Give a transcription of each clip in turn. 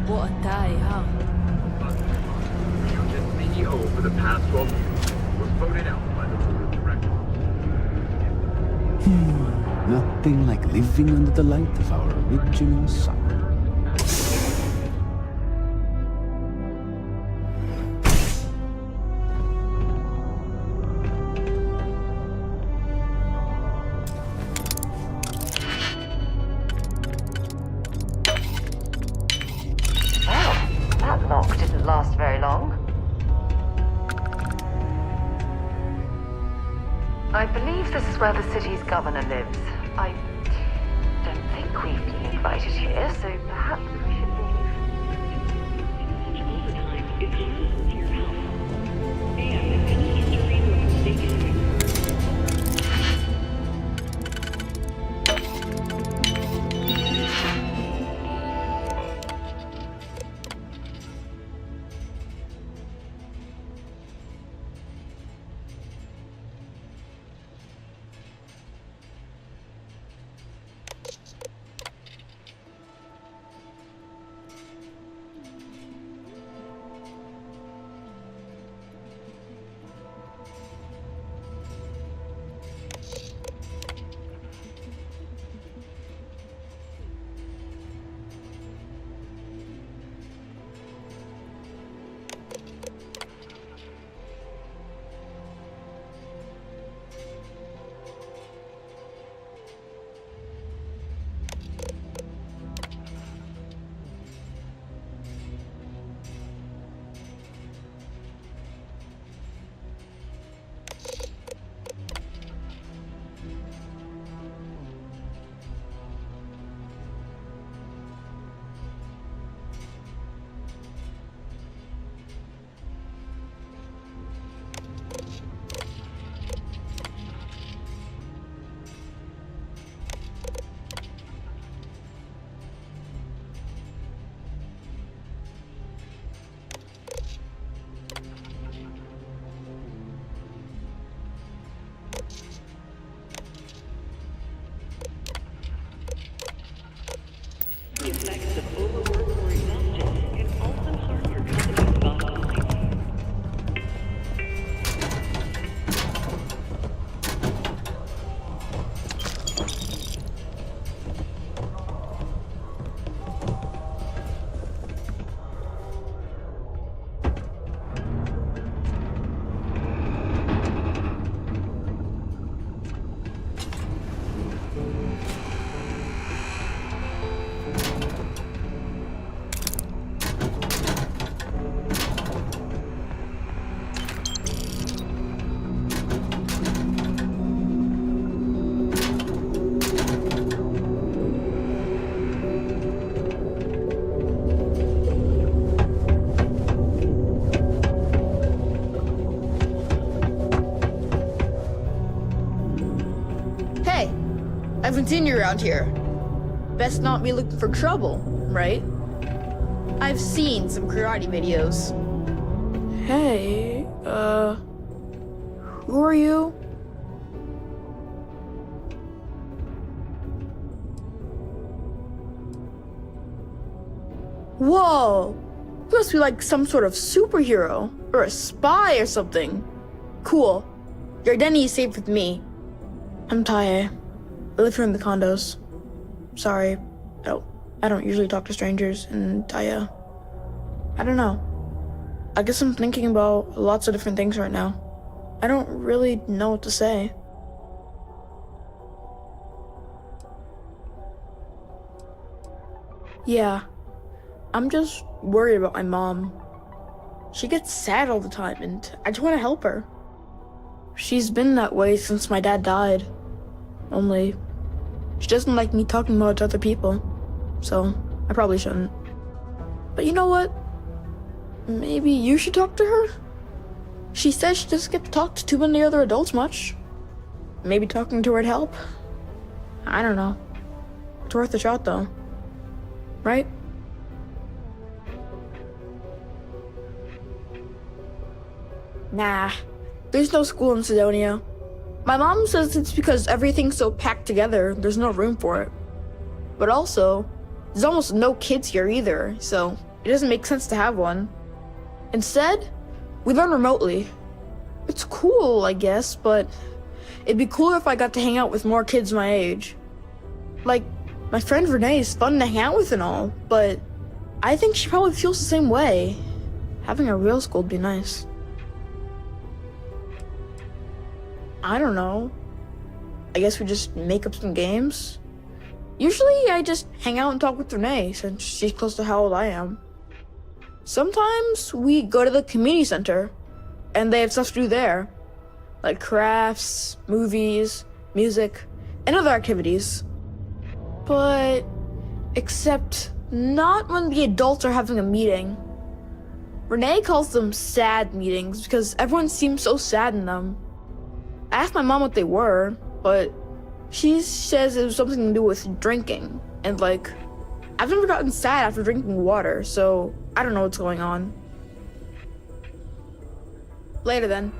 What a day, huh? CEO for the past 12 years was voted out by the board of directors. Nothing like living under the light of our original sun. That lock didn't last very long. I believe this is where the city's governor lives. I don't think we've been invited here, so perhaps we should I haven't seen you around here. Best not be looking for trouble, right? I've seen some karate videos. Hey, who are you? Whoa! You must be like some sort of superhero, or a spy or something. Cool. Your identity is safe with me. I'm Tae. I live here in the condos. Sorry, I don't usually talk to strangers, and I don't know. I guess I'm thinking about lots of different things right now. I don't really know what to say. Yeah, I'm just worried about my mom. She gets sad all the time, and I just want to help her. She's been that way since my dad died. Only, she doesn't like me talking about it to other people, so I probably shouldn't. But you know what? Maybe you should talk to her? She says she doesn't get to talk to too many other adults much. Maybe talking to her'd help. I don't know. It's worth a shot though. Right? Nah, there's no school in Sidonia. My mom says it's because everything's so packed together, there's no room for it. But also, there's almost no kids here either, so it doesn't make sense to have one. Instead, we learn remotely. It's cool, I guess, but it'd be cooler if I got to hang out with more kids my age. Like, my friend Renee is fun to hang out with and all, but I think she probably feels the same way. Having a real school would be nice. I don't know. I guess we just make up some games? Usually I just hang out and talk with Renee since she's close to how old I am. Sometimes we go to the community center and they have stuff to do there, like crafts, movies, music, and other activities. But except not when the adults are having a meeting. Renee calls them sad meetings because everyone seems so sad in them. I asked my mom what they were, but she says it was something to do with drinking. And like, I've never gotten sad after drinking water, so I don't know what's going on. Later then.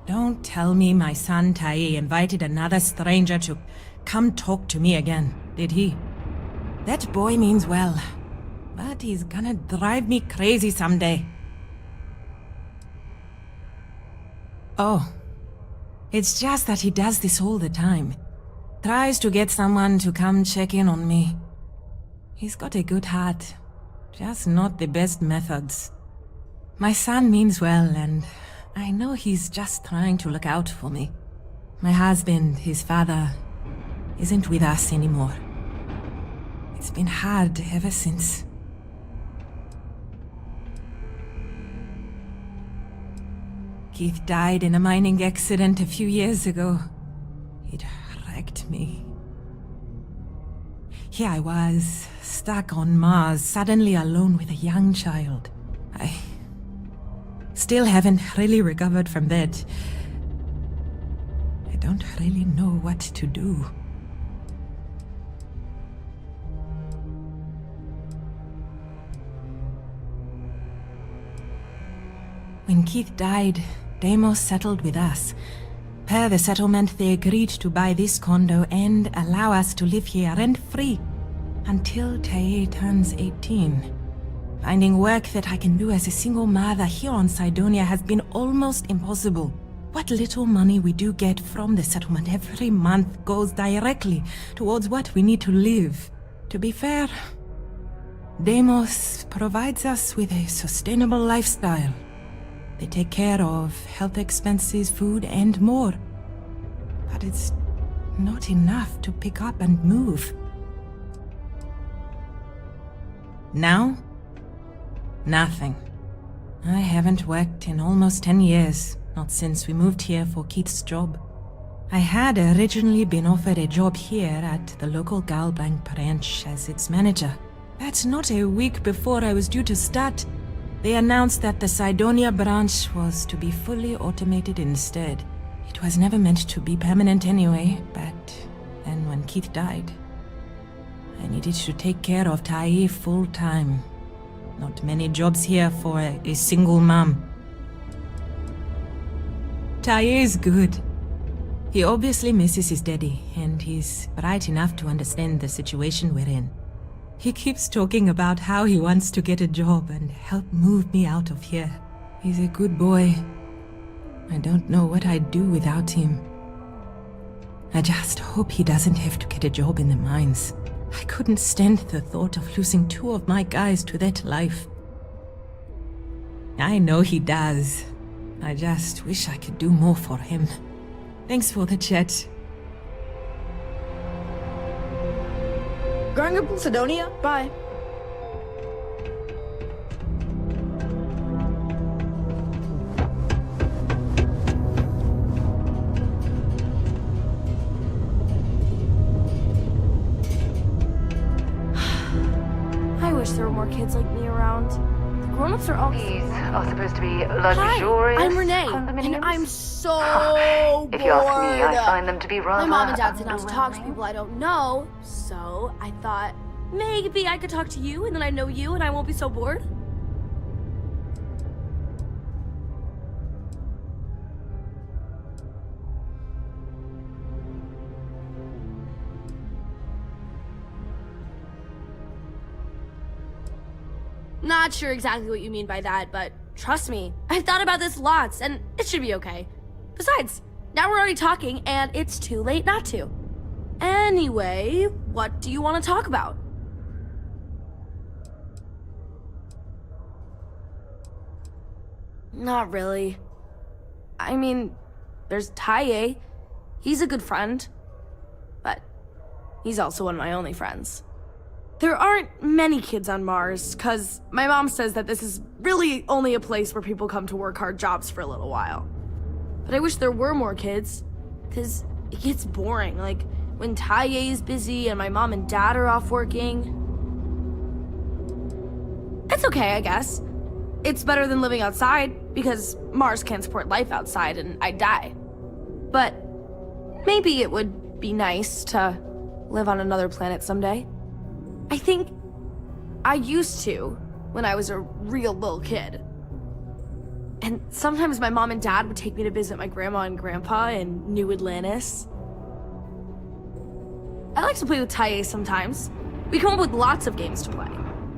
Don't tell me my son Tai invited another stranger to come talk to me again, did he? That boy means well, but he's gonna drive me crazy someday. Oh, it's just that he does this all the time. Tries to get someone to come check in on me. He's got a good heart, just not the best methods. My son means well, and I know he's just trying to look out for me. My husband, his father, isn't with us anymore. It's been hard ever since. Keith died in a mining accident a few years ago. It wrecked me. Here I was, stuck on Mars, suddenly alone with a young child. I still haven't really recovered from that. I don't really know what to do. When Keith died, Deimos settled with us. Per the settlement, they agreed to buy this condo and allow us to live here rent-free until Tae turns 18. Finding work that I can do as a single mother here on Cydonia has been almost impossible. What little money we do get from the settlement every month goes directly towards what we need to live. To be fair, Deimos provides us with a sustainable lifestyle. They take care of health expenses, food, and more. But it's not enough to pick up and move. Now? Nothing. I haven't worked in almost 10 years, not since we moved here for Keith's job. I had originally been offered a job here at the local Galbank branch as its manager. But not a week before I was due to start, they announced that the Cydonia branch was to be fully automated instead. It was never meant to be permanent anyway, but then when Keith died, I needed to take care of Tai full-time. Not many jobs here for a single mom. Tai is good. He obviously misses his daddy, and he's bright enough to understand the situation we're in. He keeps talking about how he wants to get a job and help move me out of here. He's a good boy. I don't know what I'd do without him. I just hope he doesn't have to get a job in the mines. I couldn't stand the thought of losing 2 of my guys to that life. I know he does. I just wish I could do more for him. Thanks for the chat. Growing up in Sidonia? Bye. I wish there were more kids like me around. The grown-ups are all... These are supposed to be Hi, luxurious I'm Renee, condominiums. and I'm so bored. If you ask me, I find them to be My rather mom and dad said not to talk to underwhelming. people I don't know, so I thought maybe I could talk to you, and then I know you, and I won't be so bored. Not sure exactly what you mean by that, but trust me, I've thought about this lots, and it should be okay. Besides, now we're already talking, and it's too late not to. Anyway, what do you want to talk about? Not really. I mean, there's Taye. He's a good friend. But he's also one of my only friends. There aren't many kids on Mars, because my mom says that this is really only a place where people come to work hard jobs for a little while. But I wish there were more kids, because it gets boring, like when Taye is busy and my mom and dad are off working. It's okay, I guess. It's better than living outside, because Mars can't support life outside and I'd die. But maybe it would be nice to live on another planet someday. I think I used to when I was a real little kid. And sometimes my mom and dad would take me to visit my grandma and grandpa in New Atlantis. I like to play with Taye sometimes. We come up with lots of games to play.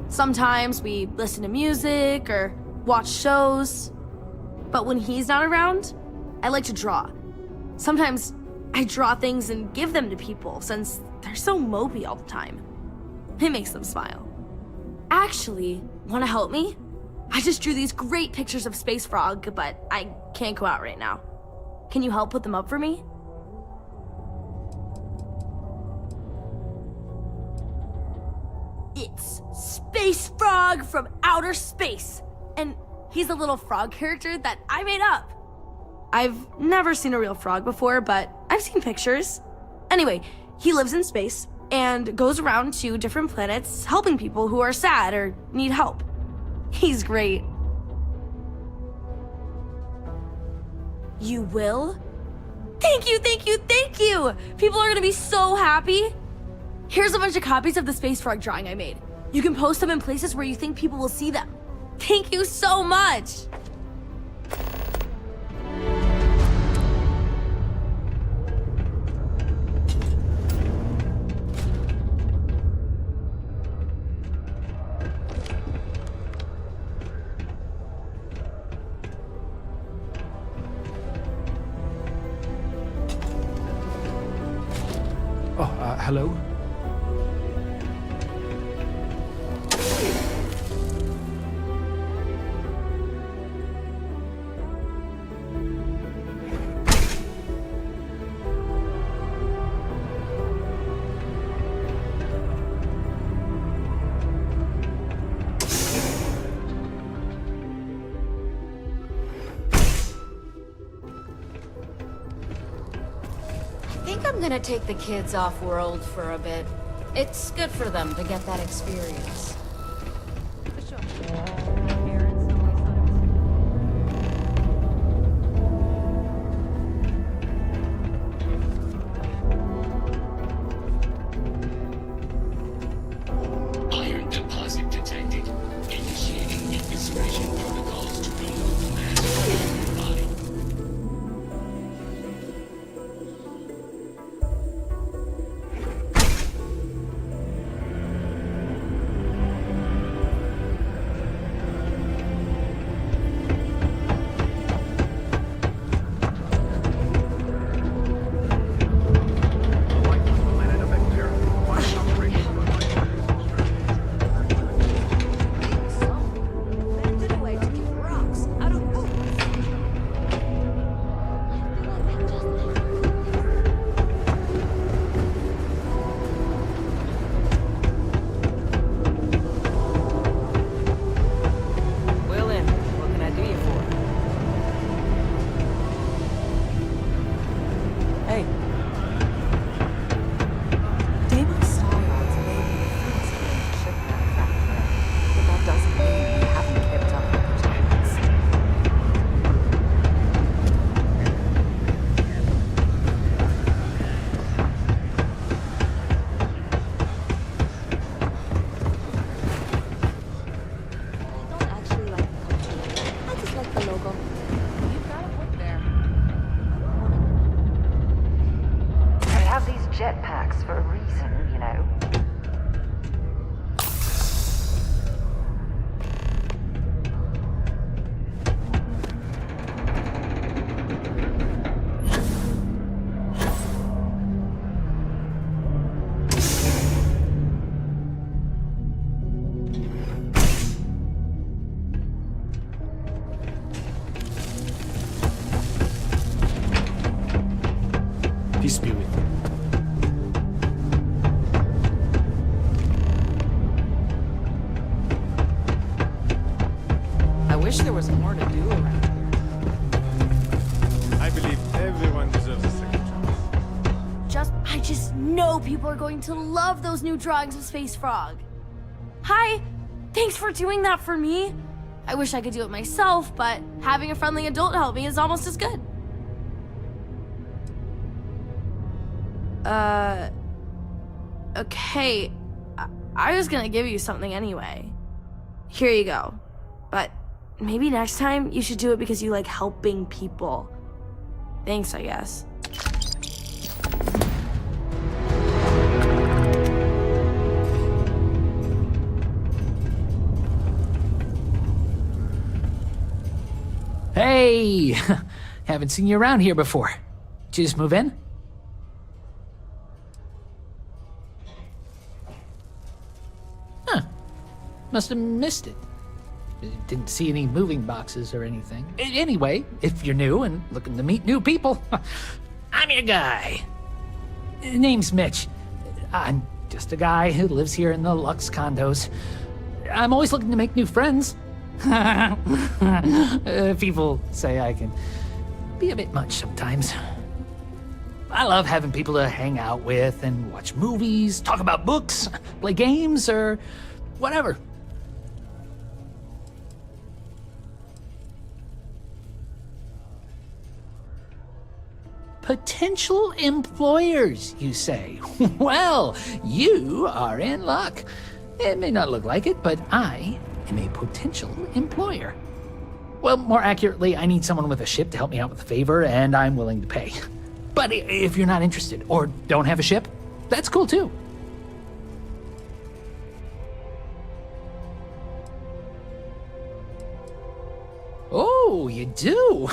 Sometimes we listen to music or watch shows. But when he's not around, I like to draw. Sometimes I draw things and give them to people since they're so mopey all the time. It makes them smile. Actually, want to help me? I just drew these great pictures of Space Frog, but I can't go out right now. Can you help put them up for me? It's Space Frog from outer space, and he's a little frog character that I made up. I've never seen a real frog before, but I've seen pictures. Anyway, he lives in space and goes around to different planets helping people who are sad or need help. He's great. You will? Thank you, thank you, thank you! People are gonna be so happy. Here's a bunch of copies of the Space Frog drawing I made. You can post them in places where you think people will see them. Thank you so much! Hello? I think I'm gonna take the kids off-world for a bit. It's good for them to get that experience. Iron deposit detected. Initiating evisceration protocols to remove mass from your body. have these jetpacks for a reason, you know. Peace be with you. I wish there was more to do around here. I believe everyone deserves a second chance. I just know people are going to love those new drawings of Space Frog. Hi, thanks for doing that for me. I wish I could do it myself, but having a friendly adult help me is almost as good. Okay. I was gonna give you something anyway. Here you go. But maybe next time you should do it because you like helping people. Thanks, I guess. Hey! Haven't seen you around here before. Did you just move in? Huh. Must have missed it. Didn't see any moving boxes or anything. Anyway, if you're new and looking to meet new people, I'm your guy. Name's Mitch. I'm just a guy who lives here in the Lux condos. I'm always looking to make new friends. People say I can be a bit much sometimes. I love having people to hang out with and watch movies, talk about books, play games, or whatever. Potential employers, you say? Well, you are in luck. It may not look like it, but I am a potential employer. Well, more accurately, I need someone with a ship to help me out with a favor, and I'm willing to pay. But if you're not interested or don't have a ship, that's cool too. Oh, you do?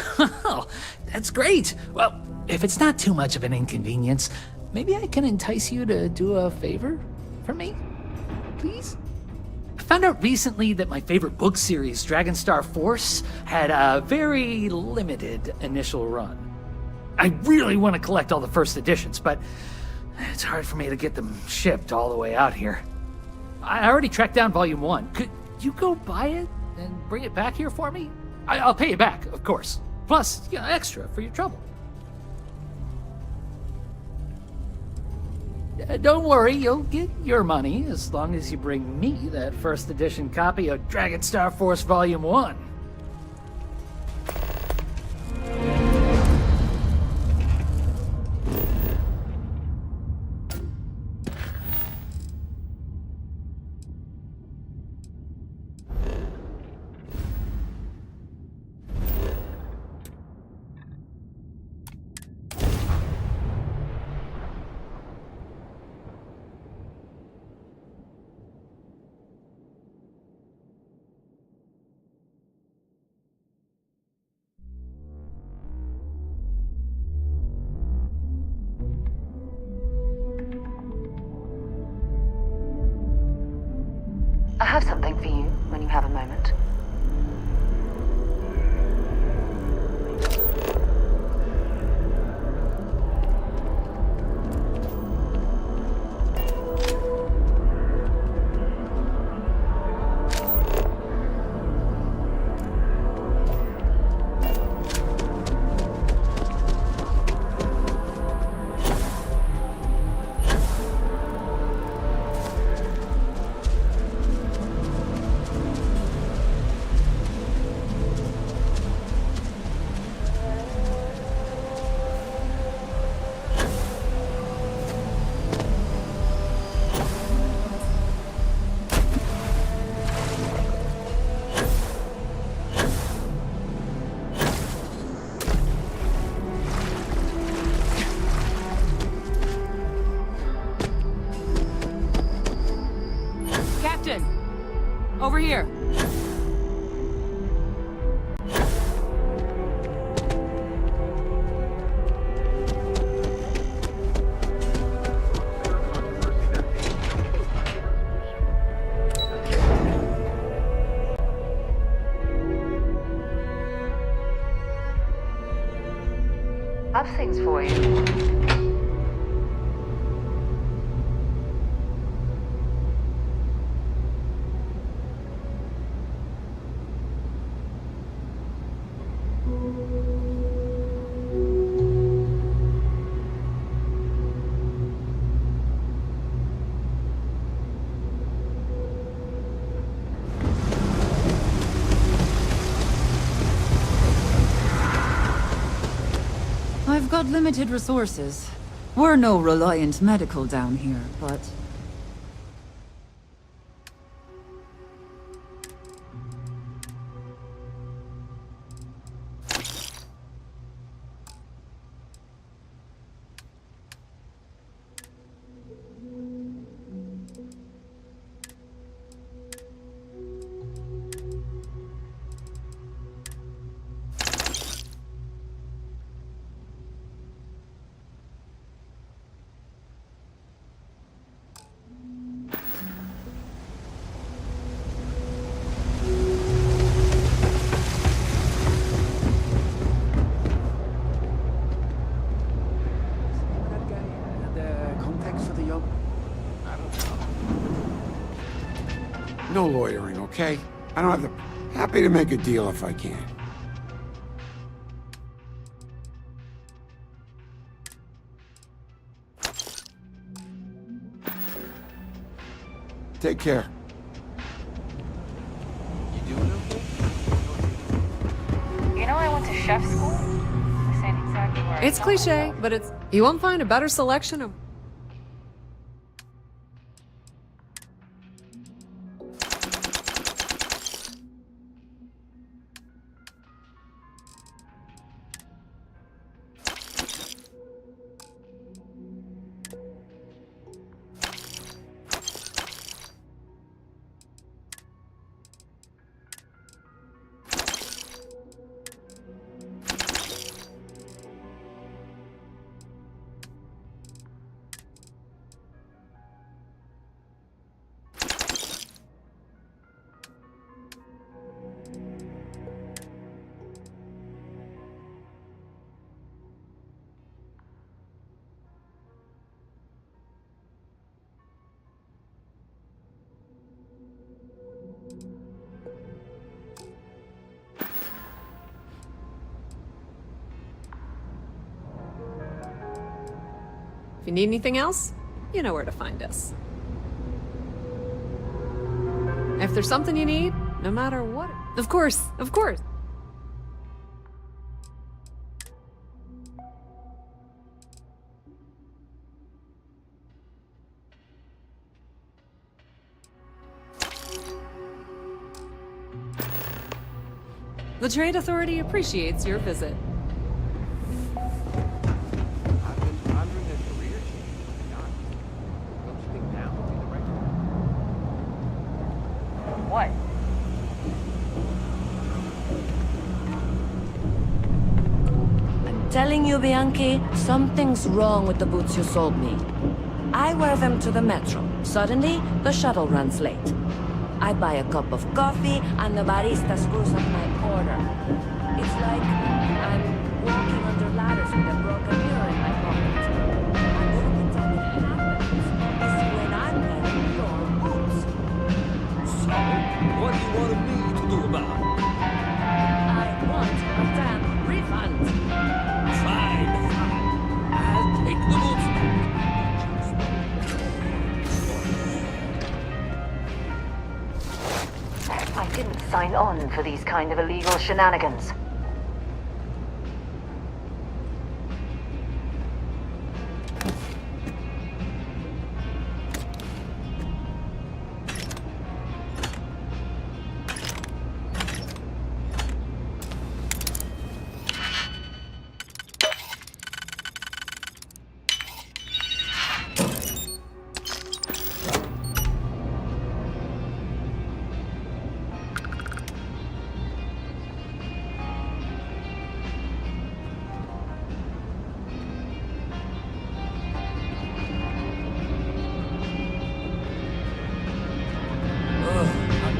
That's great. Well, if it's not too much of an inconvenience, maybe I can entice you to do a favor for me, please? I found out recently that my favorite book series, Dragonstar Force, had a very limited initial run. I really want to collect all the first editions, but it's hard for me to get them shipped all the way out here. I already tracked down Volume 1. Could you go buy it and bring it back here for me? I'll pay you back, of course. Plus, extra for your trouble. Don't worry, you'll get your money as long as you bring me that first edition copy of Dragonstar Force Volume 1. I have something for you when you have a moment. over here. Have things for you. I've got limited resources. We're no Reliant Medical down here, but... No loitering, okay? I don't have the... Happy to make a deal if I can. Take care. You know I went to chef school? This ain't exactly where It's cliche, but it's... You won't find a better selection of... If you need anything else, you know where to find us. If there's something you need, no matter what... Of course, of course. The Trade Authority appreciates your visit. What? I'm telling you, Bianchi, something's wrong with the boots you sold me. I wear them to the metro. Suddenly, the shuttle runs late. I buy a cup of coffee, and the barista screws up my order. It's like I'm walking under ladders with a broken mirror in my pocket. And the only time it happens is when I'm wearing your boots. So, what do you want me to do about it? I want a damn refund. Fine. I'll take the boots back. I didn't sign on for these kind of illegal shenanigans.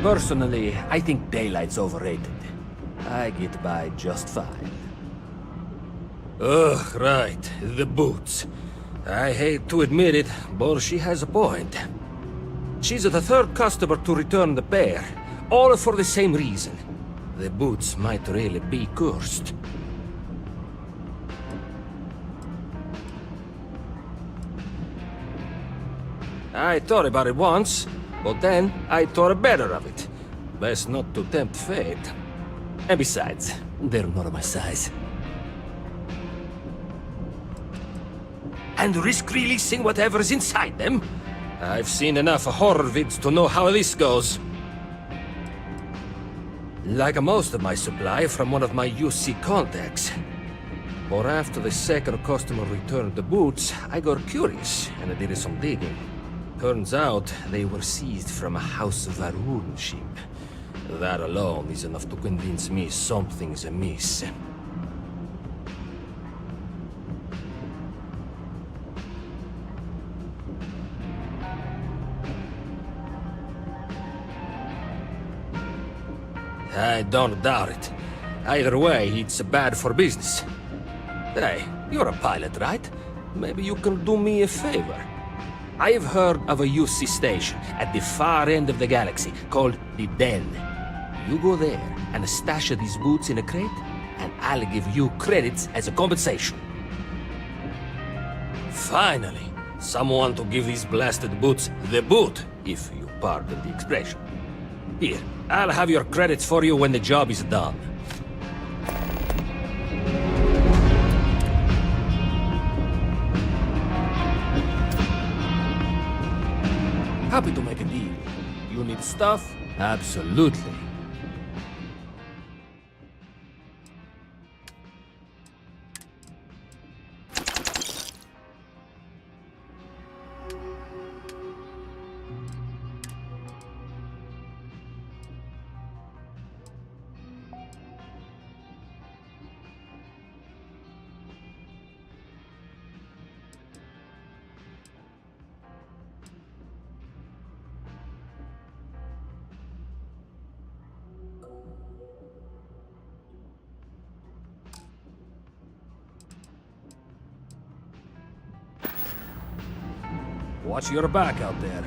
Personally, I think daylight's overrated. I get by just fine. Ugh, right. The boots. I hate to admit it, but she has a point. She's the third customer to return the pair, all for the same reason. The boots might really be cursed. I thought about it once, but then I thought better of it. Best not to tempt fate. And besides, they're not my size. And risk releasing whatever's inside them? I've seen enough horror vids to know how this goes. Like most of my supply from one of my UC contacts. But after the second customer returned the boots, I got curious and I did some digging. Turns out they were seized from a House of Varun ship. That alone is enough to convince me something's amiss. I don't doubt it. Either way, it's bad for business. Hey, you're a pilot, right? Maybe you can do me a favor. I've heard of a UC station at the far end of the galaxy called the Den. You go there and stash these boots in a crate, and I'll give you credits as a compensation. Finally, someone to give these blasted boots the boot, if you pardon the expression. Here, I'll have your credits for you when the job is done. Happy to make a deal. You need stuff? Absolutely. Watch your back out there.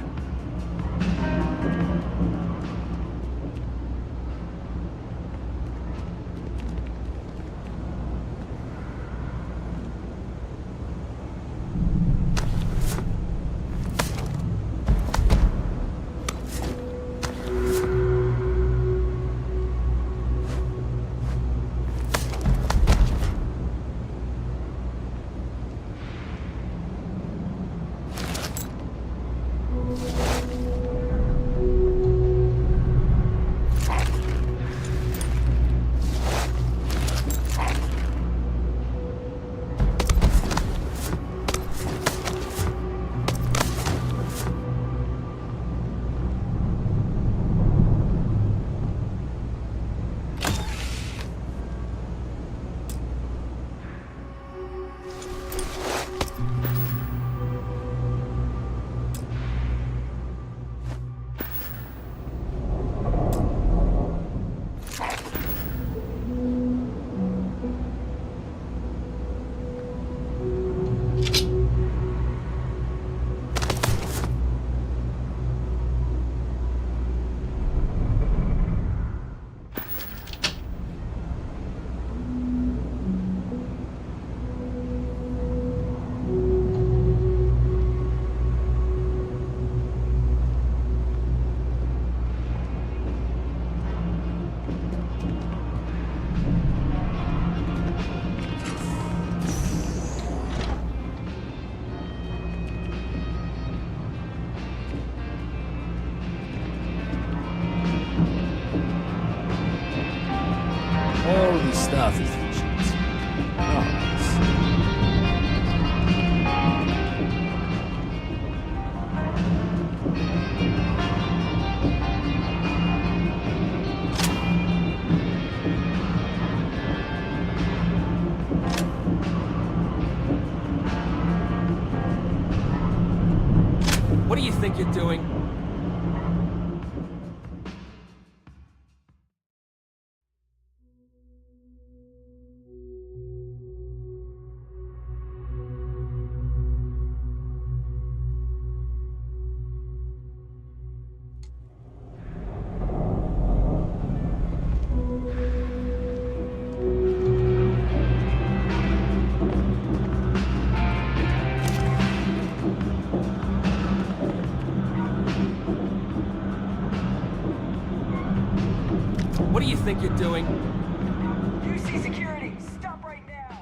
All this stuff is legit. Promise. What do you think you're doing? What do you think you're doing? UC security, stop right now!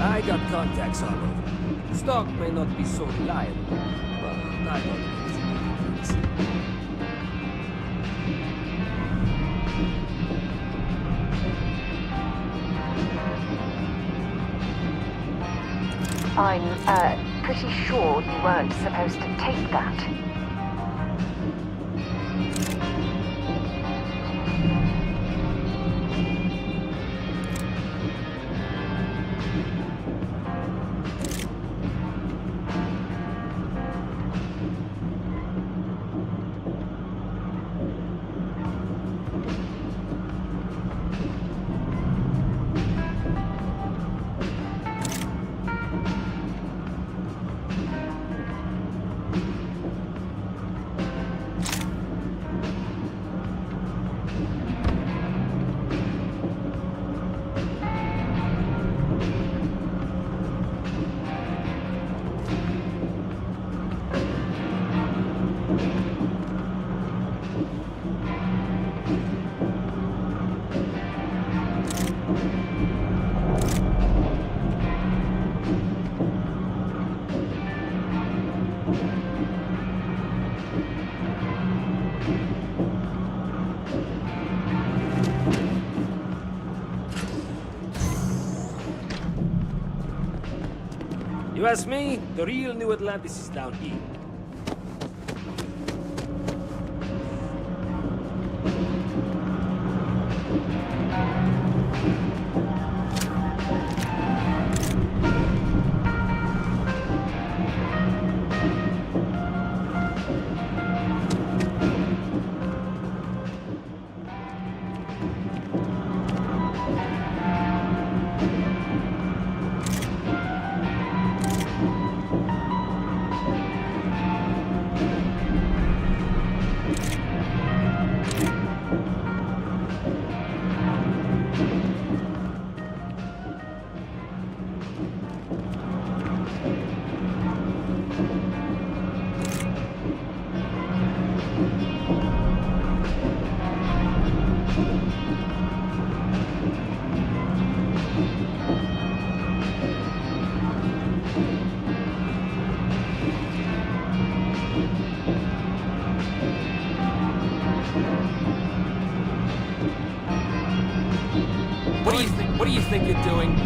I got contacts all over. Stock may not be so reliable, but I don't think it's a big difference. I'm pretty sure you weren't supposed to take that. You ask me, the real New Atlantis is down here. What do you think you're doing?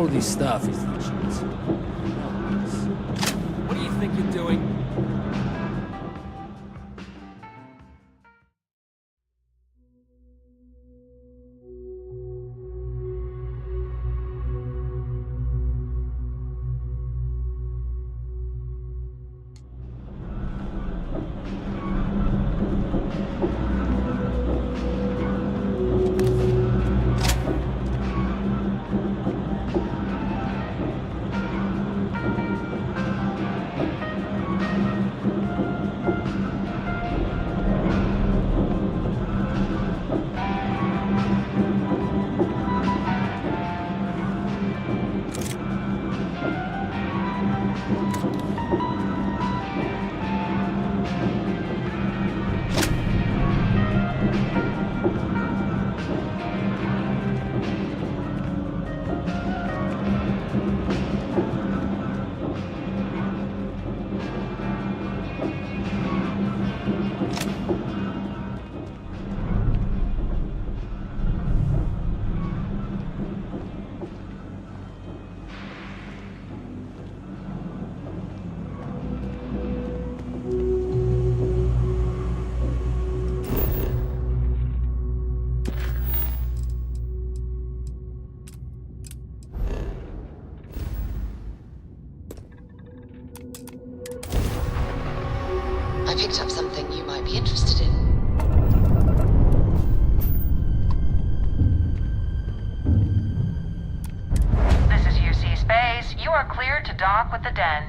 know this stuff is the cheese. What do you think you're doing? I picked up something you might be interested in. This is UC Space. You are cleared to dock with the Den.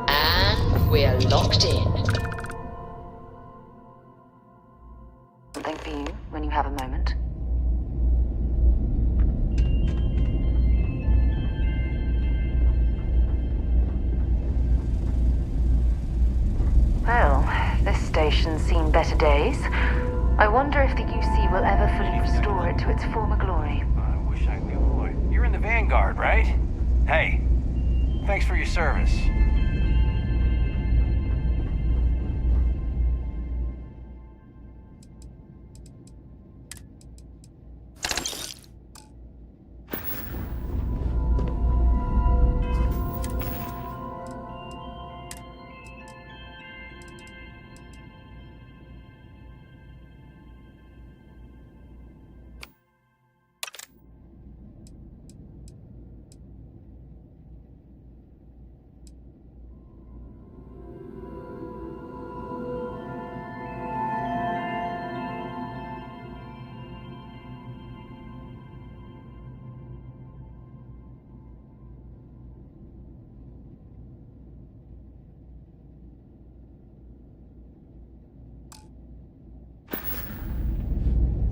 And we're locked in. Something for you when you have a moment. Well, this station's seen better days. I wonder if the UC will ever fully restore it to its former glory. I wish I knew what. You're in the Vanguard, right? Hey, thanks for your service.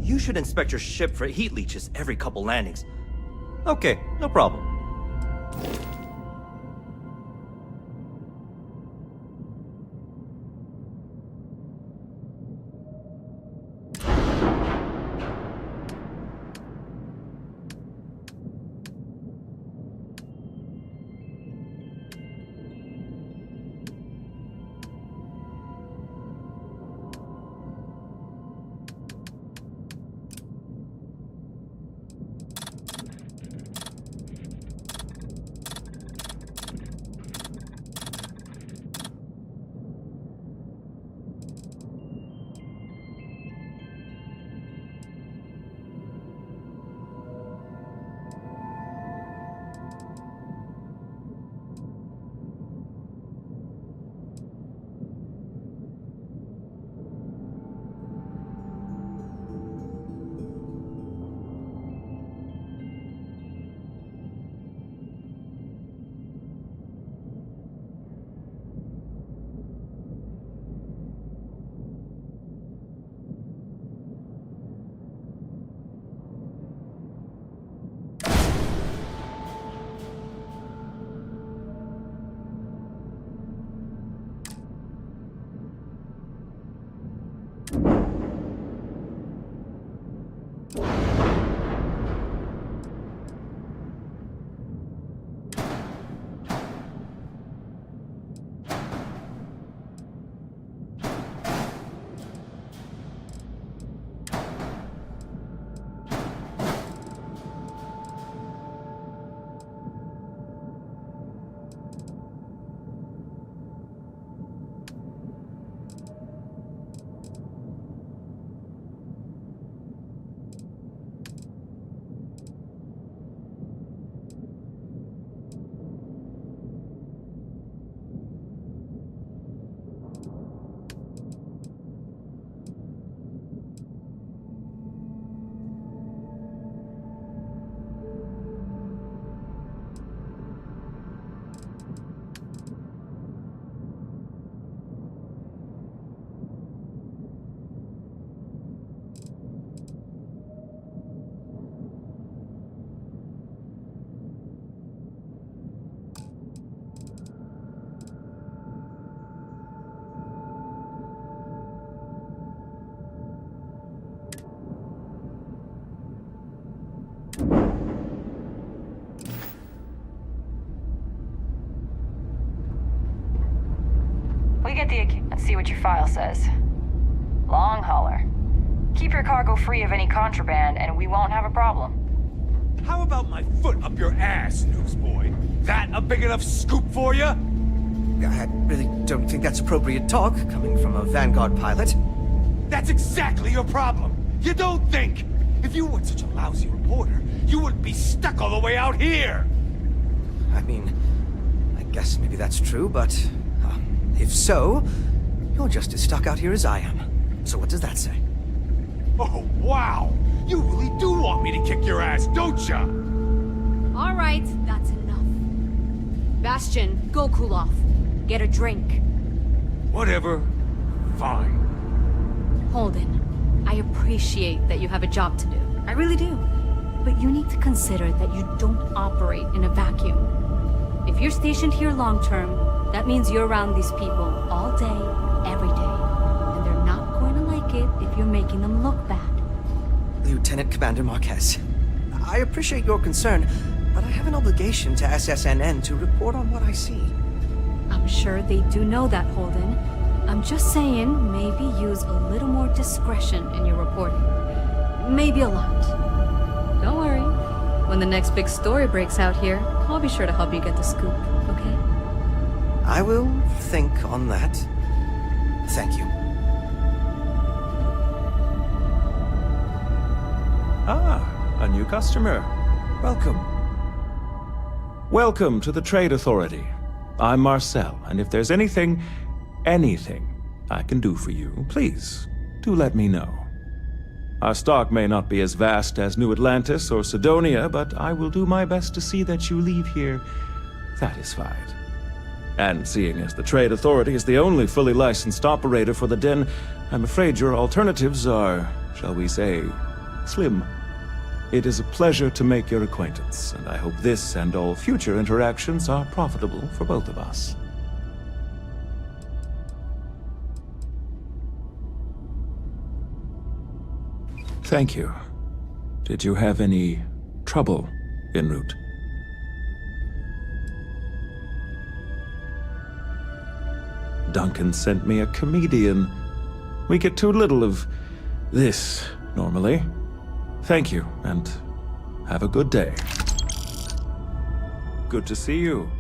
You should inspect your ship for heat leeches every couple landings. Okay, no problem. We get the account and see what your file says. Long hauler. Keep your cargo free of any contraband, and we won't have a problem. How about my foot up your ass, newsboy? That a big enough scoop for you? I really don't think that's appropriate talk, coming from a Vanguard pilot. That's exactly your problem. You don't think. If you weren't such a lousy reporter, you wouldn't be stuck all the way out here. I mean, I guess maybe that's true, but if so, you're just as stuck out here as I am. So what does that say? Oh, wow! You really do want me to kick your ass, don't ya? All right, that's enough. Bastion, go cool off. Get a drink. Whatever. Fine. Holden, I appreciate that you have a job to do. I really do. But you need to consider that you don't operate in a vacuum. If you're stationed here long term, that means you're around these people all day, every day. And they're not going to like it if you're making them look bad. Lieutenant Commander Marquez, I appreciate your concern, but I have an obligation to SSNN to report on what I see. I'm sure they do know that, Holden. I'm just saying, maybe use a little more discretion in your reporting. Maybe a lot. Don't worry. When the next big story breaks out here, I'll be sure to help you get the scoop, okay? I will think on that. Thank you. Ah, a new customer. Welcome. Welcome to the Trade Authority. I'm Marcel, and if there's anything I can do for you, please, do let me know. Our stock may not be as vast as New Atlantis or Sidonia, but I will do my best to see that you leave here satisfied. And seeing as the Trade Authority is the only fully licensed operator for the Den, I'm afraid your alternatives are, shall we say, slim. It is a pleasure to make your acquaintance, and I hope this and all future interactions are profitable for both of us. Thank you. Did you have any trouble en route? Duncan sent me a comedian. We get too little of this, normally. Thank you, and have a good day. Good to see you.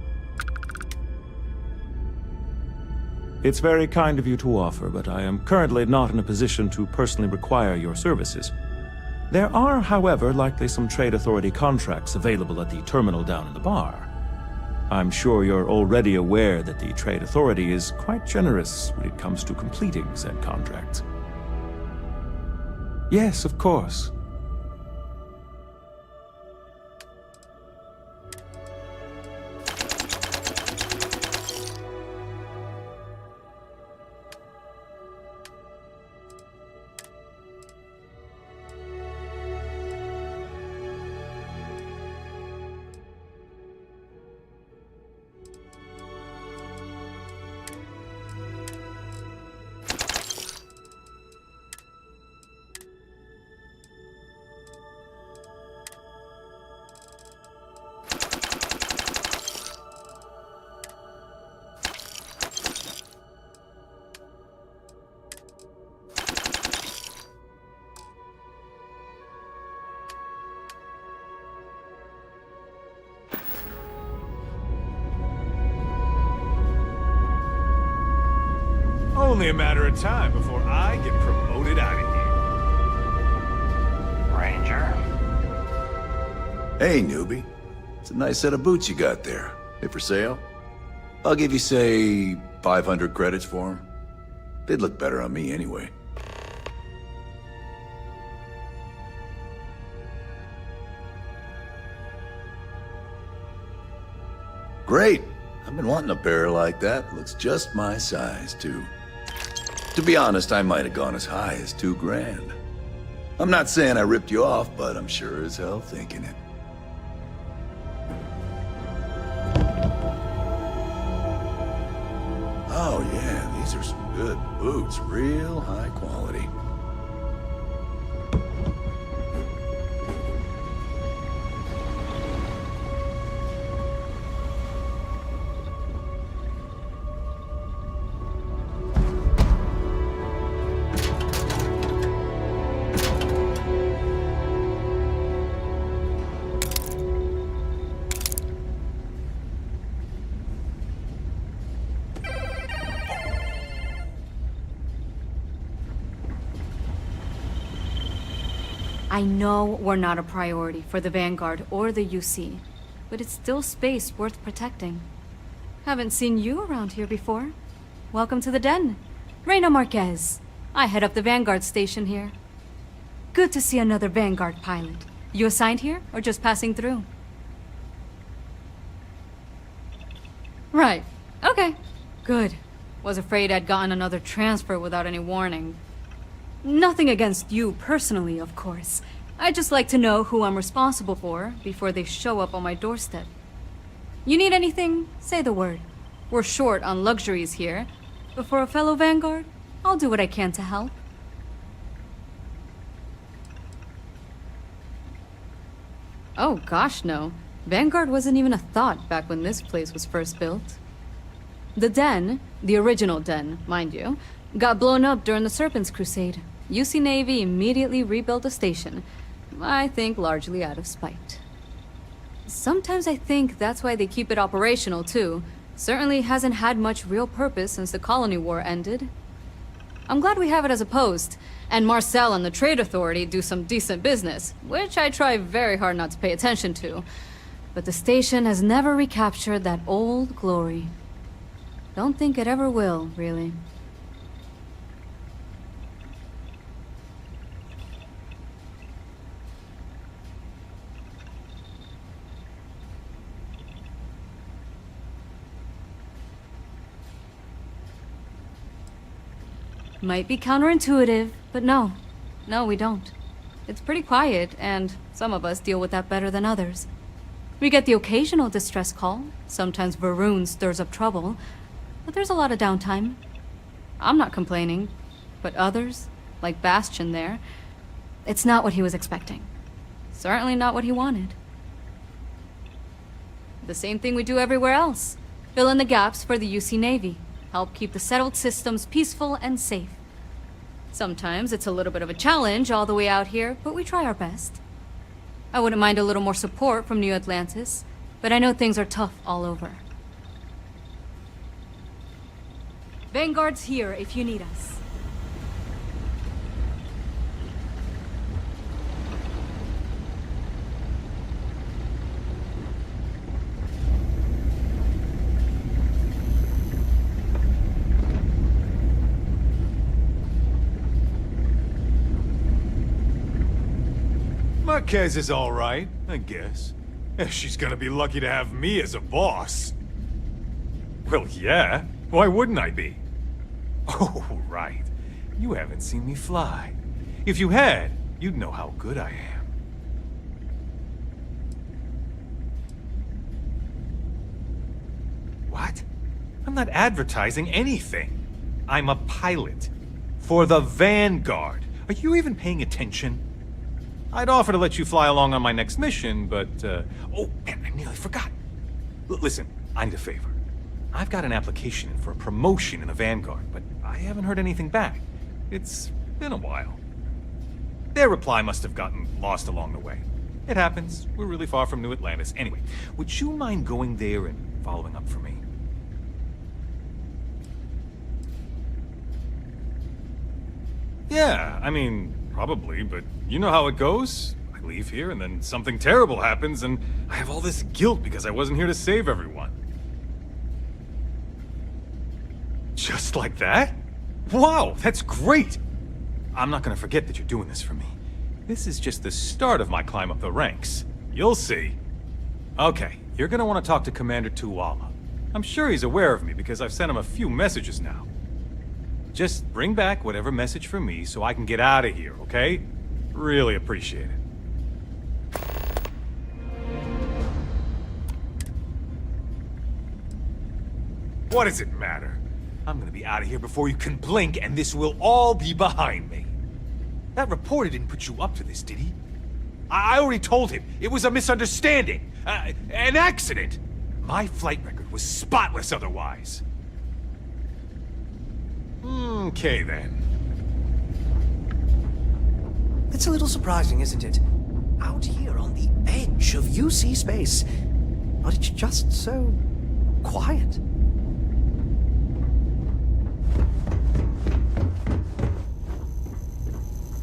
It's very kind of you to offer, but I am currently not in a position to personally require your services. There are, however, likely some Trade Authority contracts available at the terminal down in the bar. I'm sure you're already aware that the Trade Authority is quite generous when it comes to completing said contracts. Yes, of course. Only a matter of time before I get promoted out of here. Ranger? Hey, newbie. It's a nice set of boots you got there. They for sale? I'll give you, say, 500 credits for them. They'd look better on me anyway. Great. I've been wanting a pair like that. Looks just my size, too. To be honest, I might have gone as high as $2 grand. I'm not saying I ripped you off, but I'm sure as hell thinking it. Oh yeah, these are some good boots. Real high quality. I know we're not a priority for the Vanguard or the UC, but it's still space worth protecting. Haven't seen you around here before. Welcome to the den. Reina Marquez. I head up the Vanguard station here. Good to see another Vanguard pilot. You assigned here, or just passing through? Right. Okay. Good. Was afraid I'd gotten another transfer without any warning. Nothing against you personally, of course. I'd just like to know who I'm responsible for before they show up on my doorstep. You need anything? Say the word. We're short on luxuries here, but for a fellow Vanguard, I'll do what I can to help. Oh gosh, no. Vanguard wasn't even a thought back when this place was first built. The den, the original den, mind you, got blown up during the Serpent's Crusade. UC Navy immediately rebuilt the station, I think largely out of spite. Sometimes I think that's why they keep it operational too. Certainly hasn't had much real purpose since the Colony War ended. I'm glad we have it as a post, and Marcel and the Trade Authority do some decent business, which I try very hard not to pay attention to. But the station has never recaptured that old glory. Don't think it ever will, really. Might be counterintuitive, but no. No, we don't. It's pretty quiet, and some of us deal with that better than others. We get the occasional distress call. Sometimes Varun stirs up trouble, but there's a lot of downtime. I'm not complaining, but others, like Bastion there, it's not what he was expecting. Certainly not what he wanted. The same thing we do everywhere else. Fill in the gaps for the UC Navy. Help keep the settled systems peaceful and safe. Sometimes it's a little bit of a challenge all the way out here, but we try our best. I wouldn't mind a little more support from New Atlantis, but I know things are tough all over. Vanguard's here if you need us. Marquez is all right, I guess. She's gonna be lucky to have me as a boss. Well, yeah. Why wouldn't I be? Oh, right. You haven't seen me fly. If you had, you'd know how good I am. What? I'm not advertising anything. I'm a pilot. For the Vanguard. Are you even paying attention? I'd offer to let you fly along on my next mission, but, oh, man, I nearly forgot. Listen, I need a favor. I've got an application in for a promotion in the Vanguard, but I haven't heard anything back. It's been a while. Their reply must have gotten lost along the way. It happens. We're really far from New Atlantis. Anyway, would you mind going there and following up for me? Yeah, I mean, probably, but you know how it goes. I leave here and then something terrible happens and I have all this guilt because I wasn't here to save everyone. Just like that? Wow, that's great! I'm not gonna forget that you're doing this for me. This is just the start of my climb up the ranks. You'll see. Okay, you're gonna want to talk to Commander Tuwala. I'm sure he's aware of me because I've sent him a few messages now. Just bring back whatever message for me so I can get out of here, okay? Really appreciate it. What does it matter? I'm gonna be out of here before you can blink, and this will all be behind me. That reporter didn't put you up to this, did he? I already told him. It was a misunderstanding. An accident. My flight record was spotless otherwise. Okay, then. It's a little surprising, isn't it? Out here on the edge of UC space. But it's just so quiet.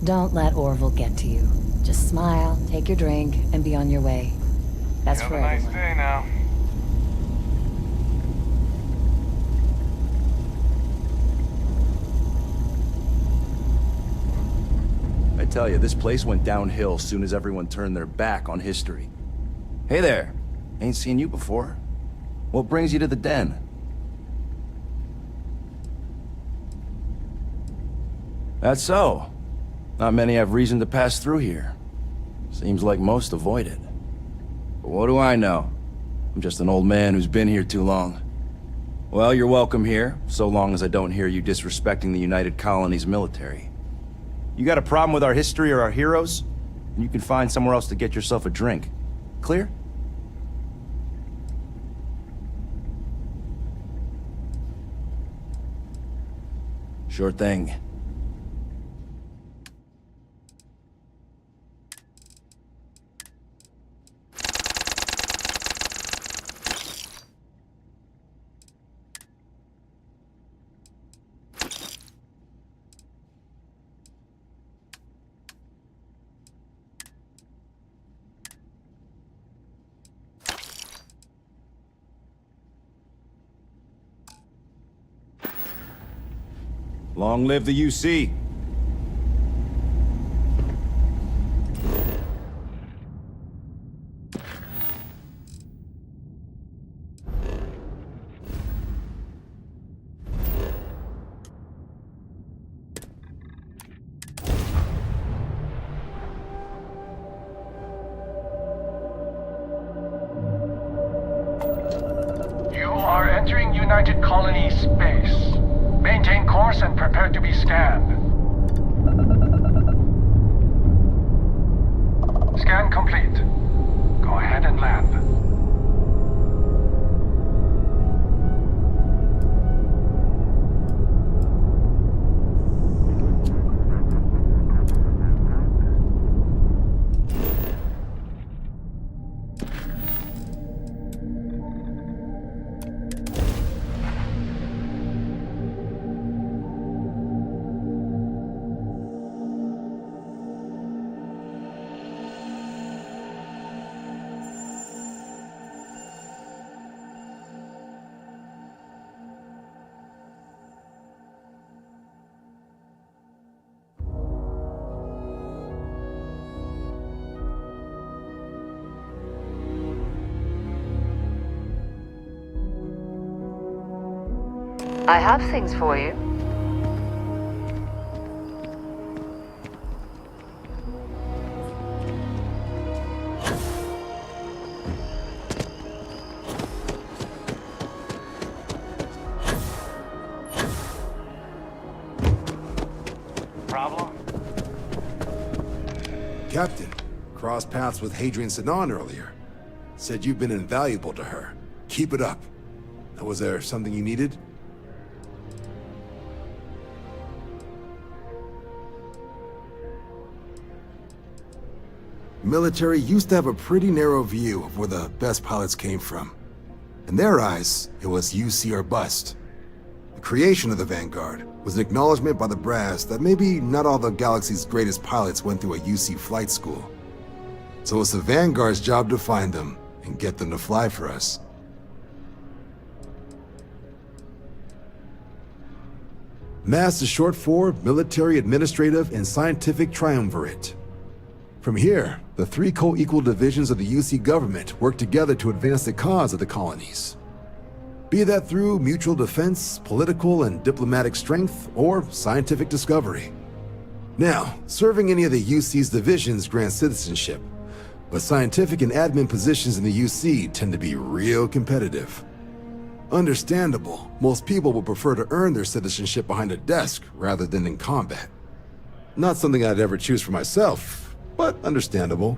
Don't let Orville get to you. Just smile, take your drink, and be on your way. That's Have for a nice everyone. day now. I tell you, this place went downhill soon as everyone turned their back on history. Hey there. Ain't seen you before. What brings you to the den? That's so. Not many have reason to pass through here. Seems like most avoid it. But what do I know? I'm just an old man who's been here too long. Well, you're welcome here, so long as I don't hear you disrespecting the United Colonies military. You got a problem with our history or our heroes? And you can find somewhere else to get yourself a drink. Clear? Sure thing. Long live the UC. You are entering United Colonies space. Maintain course and prepare to be scanned. Scan complete. Go ahead and land. I have things for you. Problem? Captain, crossed paths with Hadrian Sinon earlier. Said you've been invaluable to her. Keep it up. Now, was there something you needed? Military used to have a pretty narrow view of where the best pilots came from. In their eyes, it was UC or bust. The creation of the Vanguard was an acknowledgement by the brass that maybe not all the galaxy's greatest pilots went through a UC flight school. So it's the Vanguard's job to find them and get them to fly for us. MASS is short for Military, Administrative, and Scientific Triumvirate. From here, the three co-equal divisions of the UC government work together to advance the cause of the colonies. Be that through mutual defense, political and diplomatic strength, or scientific discovery. Now, serving any of the UC's divisions grants citizenship, but scientific and admin positions in the UC tend to be real competitive. Understandable, most people would prefer to earn their citizenship behind a desk rather than in combat. Not something I'd ever choose for myself, but understandable.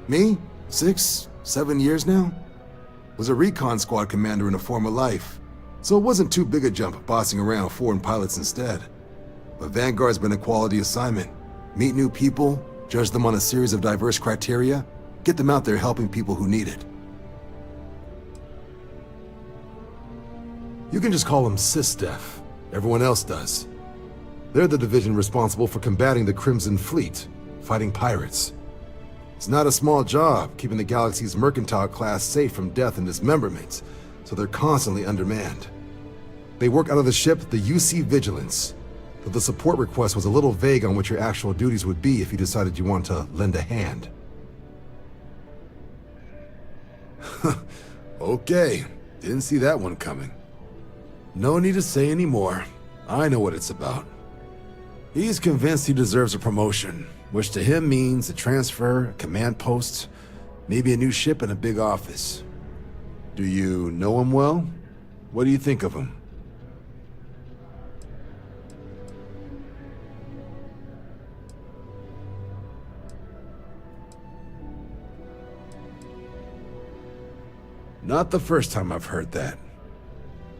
Me? 6, 7 years now? Was a recon squad commander in a former life, so it wasn't too big a jump bossing around foreign pilots instead. But Vanguard's been a quality assignment. Meet new people, judge them on a series of diverse criteria, get them out there helping people who need it. You can just call him SysDef. Everyone else does. They're the division responsible for combating the Crimson Fleet, fighting pirates. It's not a small job keeping the galaxy's mercantile class safe from death and dismemberment, so they're constantly undermanned. They work out of the ship the UC Vigilance, though the support request was a little vague on what your actual duties would be if you decided you want to lend a hand. Okay, didn't see that one coming. No need to say any more. I know what it's about. He's convinced he deserves a promotion, which to him means a transfer, a command post, maybe a new ship and a big office. Do you know him well? What do you think of him? Not the first time I've heard that.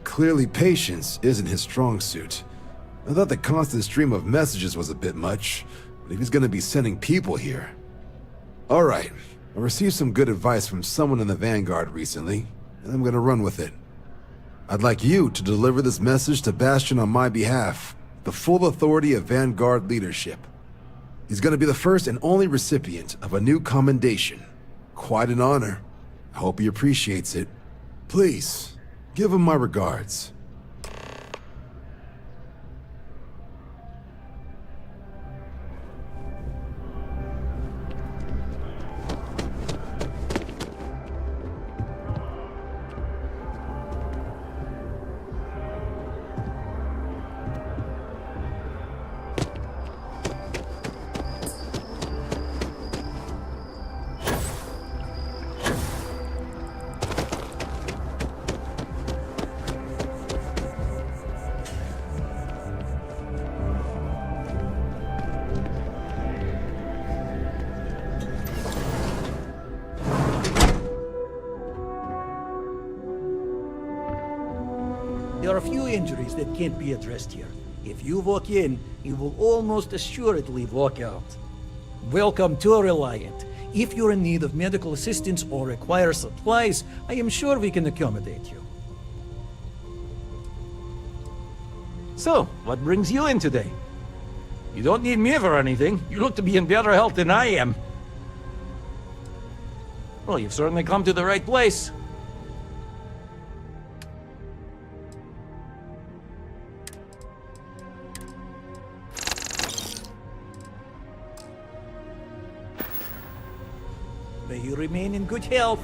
Clearly patience isn't his strong suit. I thought the constant stream of messages was a bit much, but if he's gonna be sending people here... Alright, I received some good advice from someone in the Vanguard recently, and I'm gonna run with it. I'd like you to deliver this message to Bastion on my behalf, the full authority of Vanguard leadership. He's gonna be the first and only recipient of a new commendation. Quite an honor. I hope he appreciates it. Please, give him my regards. There are a few injuries that can't be addressed here. If you walk in, you will almost assuredly walk out. Welcome to Reliant. If you're in need of medical assistance or require supplies, I am sure we can accommodate you. So, what brings you in today? You don't need me for anything. You look to be in better health than I am. Well, you've certainly come to the right place. May you remain in good health.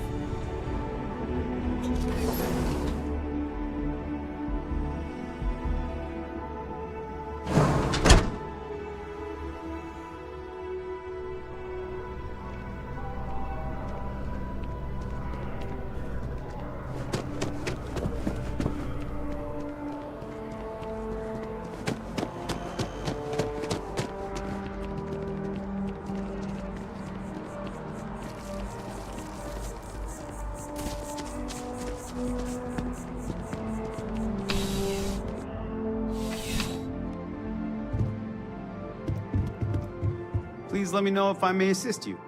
Please let me know if I may assist you.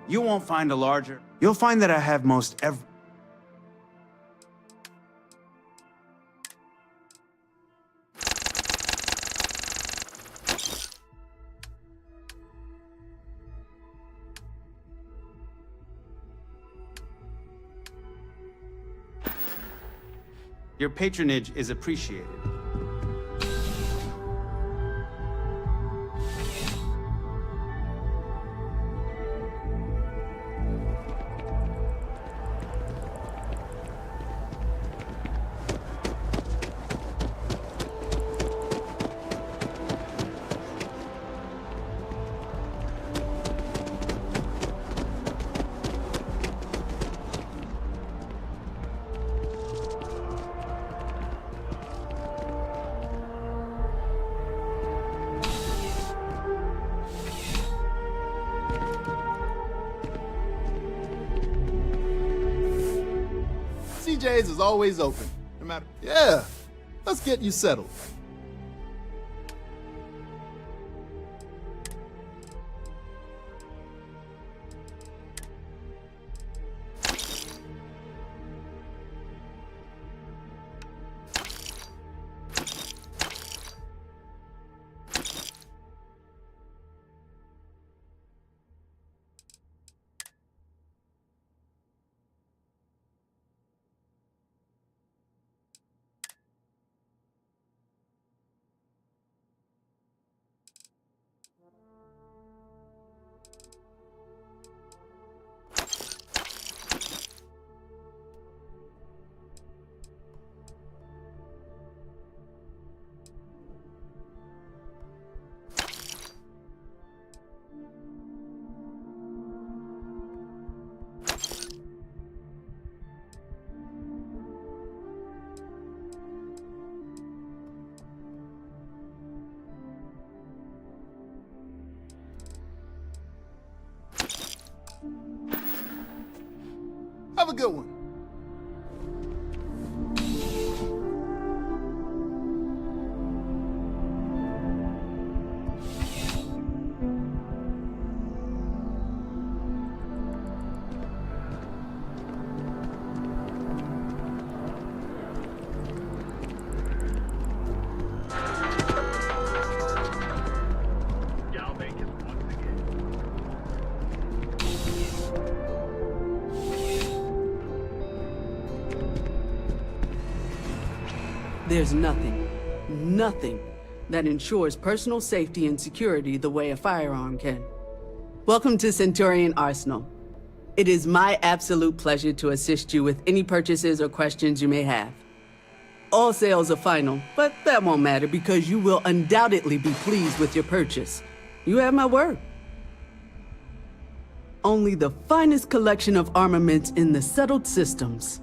You won't find a larger... You'll find that I have most every... Your patronage is appreciated. CJ's is always open, no matter... Yeah, let's get you settled. Have a good one. There's nothing that ensures personal safety and security the way a firearm can. Welcome to Centurion Arsenal. It is my absolute pleasure to assist you with any purchases or questions you may have. All sales are final, but that won't matter because you will undoubtedly be pleased with your purchase. You have my word. Only the finest collection of armaments in the settled systems.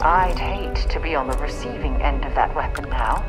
I'd hate to be on the receiving end of that weapon now.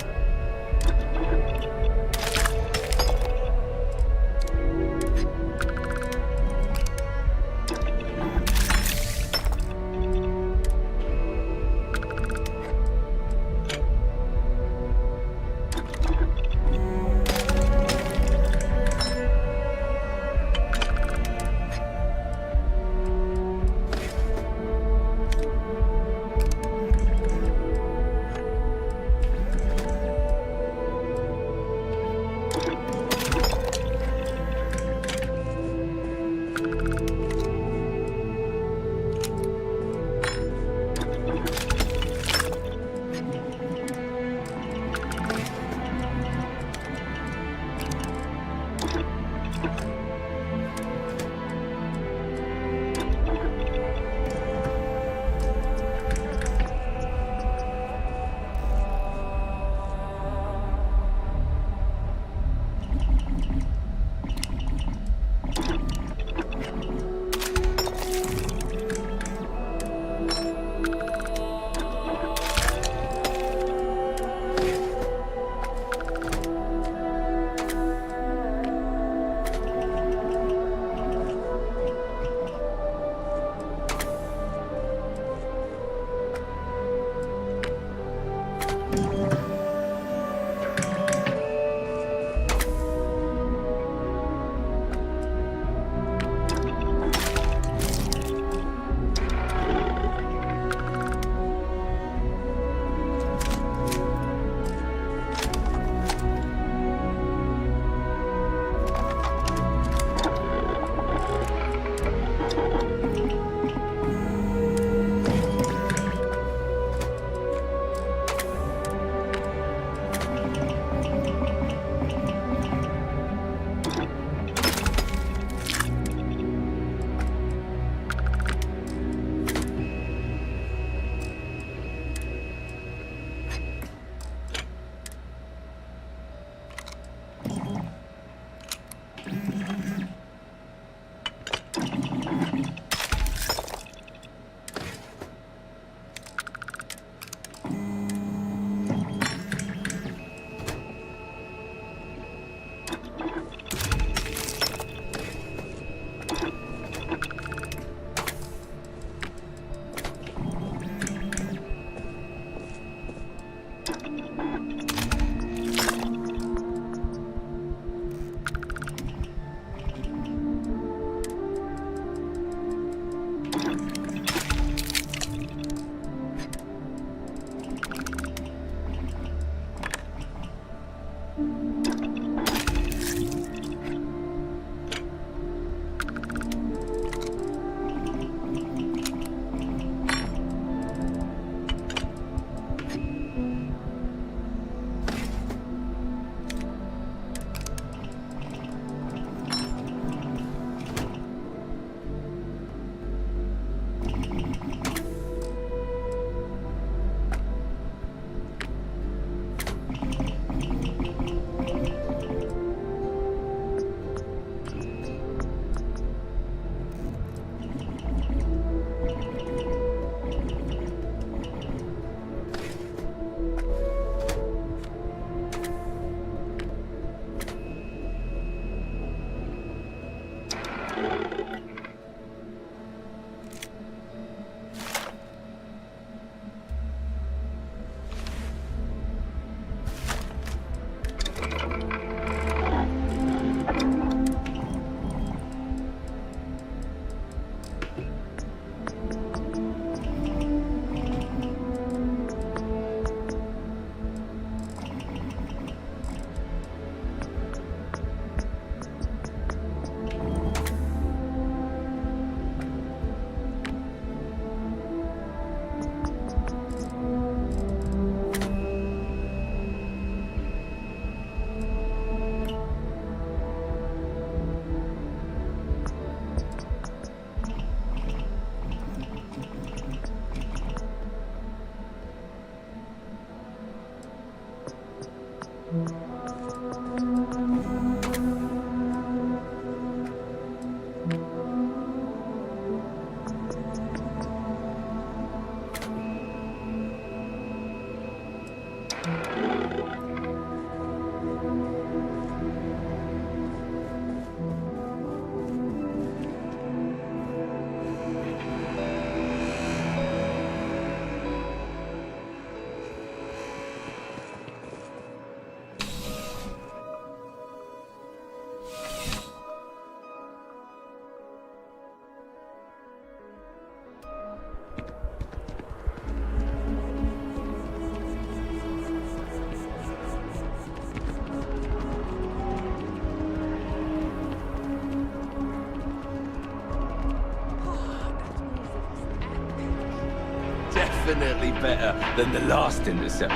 infinitely better than the last interceptor.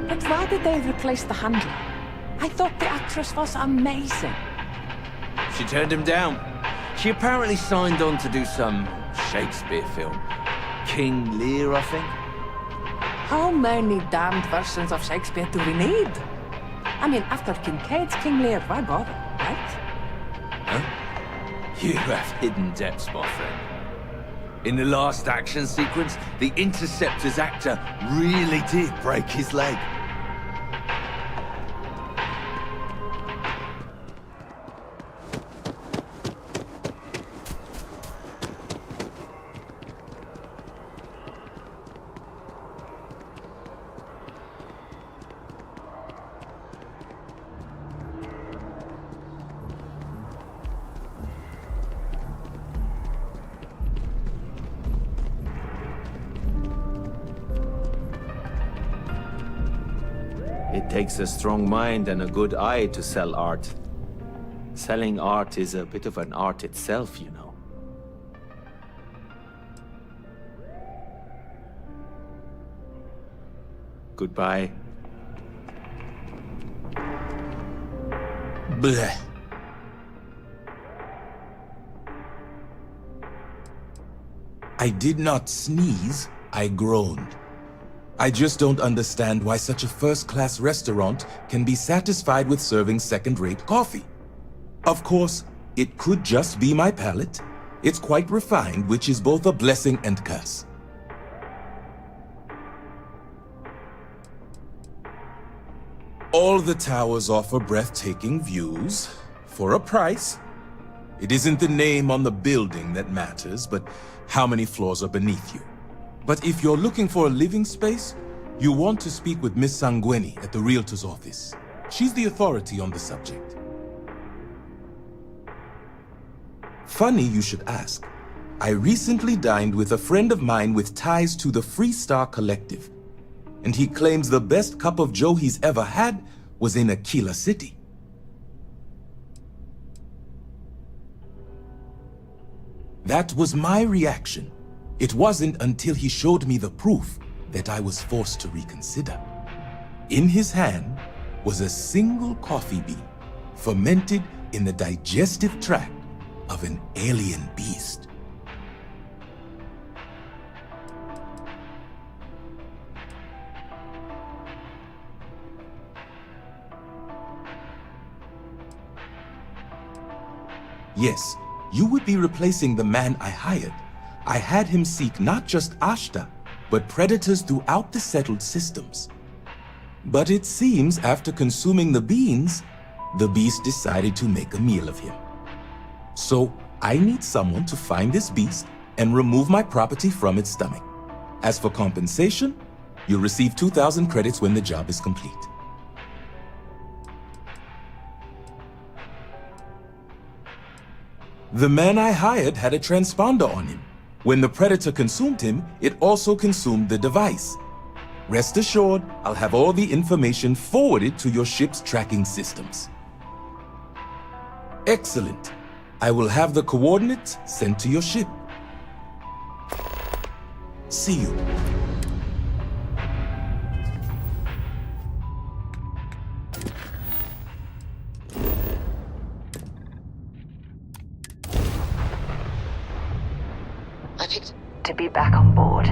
But why did they replace the handler? I thought the actress was amazing. She turned him down. She apparently signed on to do some Shakespeare film. King Lear, I think. How many damned versions of Shakespeare do we need? I mean, after Kincaid's King Lear, why bother, right? Huh? You have hidden depths, my friend. In the last action sequence, the Interceptor's actor really did break his leg. It takes a strong mind and a good eye to sell art. Selling art is a bit of an art itself, you know. Goodbye. Bleh. I did not sneeze, I groaned. I just don't understand why such a first-class restaurant can be satisfied with serving second-rate coffee. Of course, it could just be my palate. It's quite refined, which is both a blessing and curse. All the towers offer breathtaking views, for a price. It isn't the name on the building that matters, but how many floors are beneath you. But if you're looking for a living space, you want to speak with Miss Sanguini at the Realtor's office. She's the authority on the subject. Funny you should ask. I recently dined with a friend of mine with ties to the Freestar Collective, and he claims the best cup of joe he's ever had was in Aquila City. That was my reaction. It wasn't until he showed me the proof that I was forced to reconsider. In his hand was a single coffee bean, fermented in the digestive tract of an alien beast. Yes, you would be replacing the man I hired. I had him seek not just Ashta, but predators throughout the settled systems. But it seems after consuming the beans, the beast decided to make a meal of him. So I need someone to find this beast and remove my property from its stomach. As for compensation, you'll receive 2,000 credits when the job is complete. The man I hired had a transponder on him. When the predator consumed him, it also consumed the device. Rest assured, I'll have all the information forwarded to your ship's tracking systems. Excellent. I will have the coordinates sent to your ship. See you. I picked to be back on board.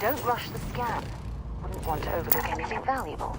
Don't rush the scan. Wouldn't want to overlook anything valuable.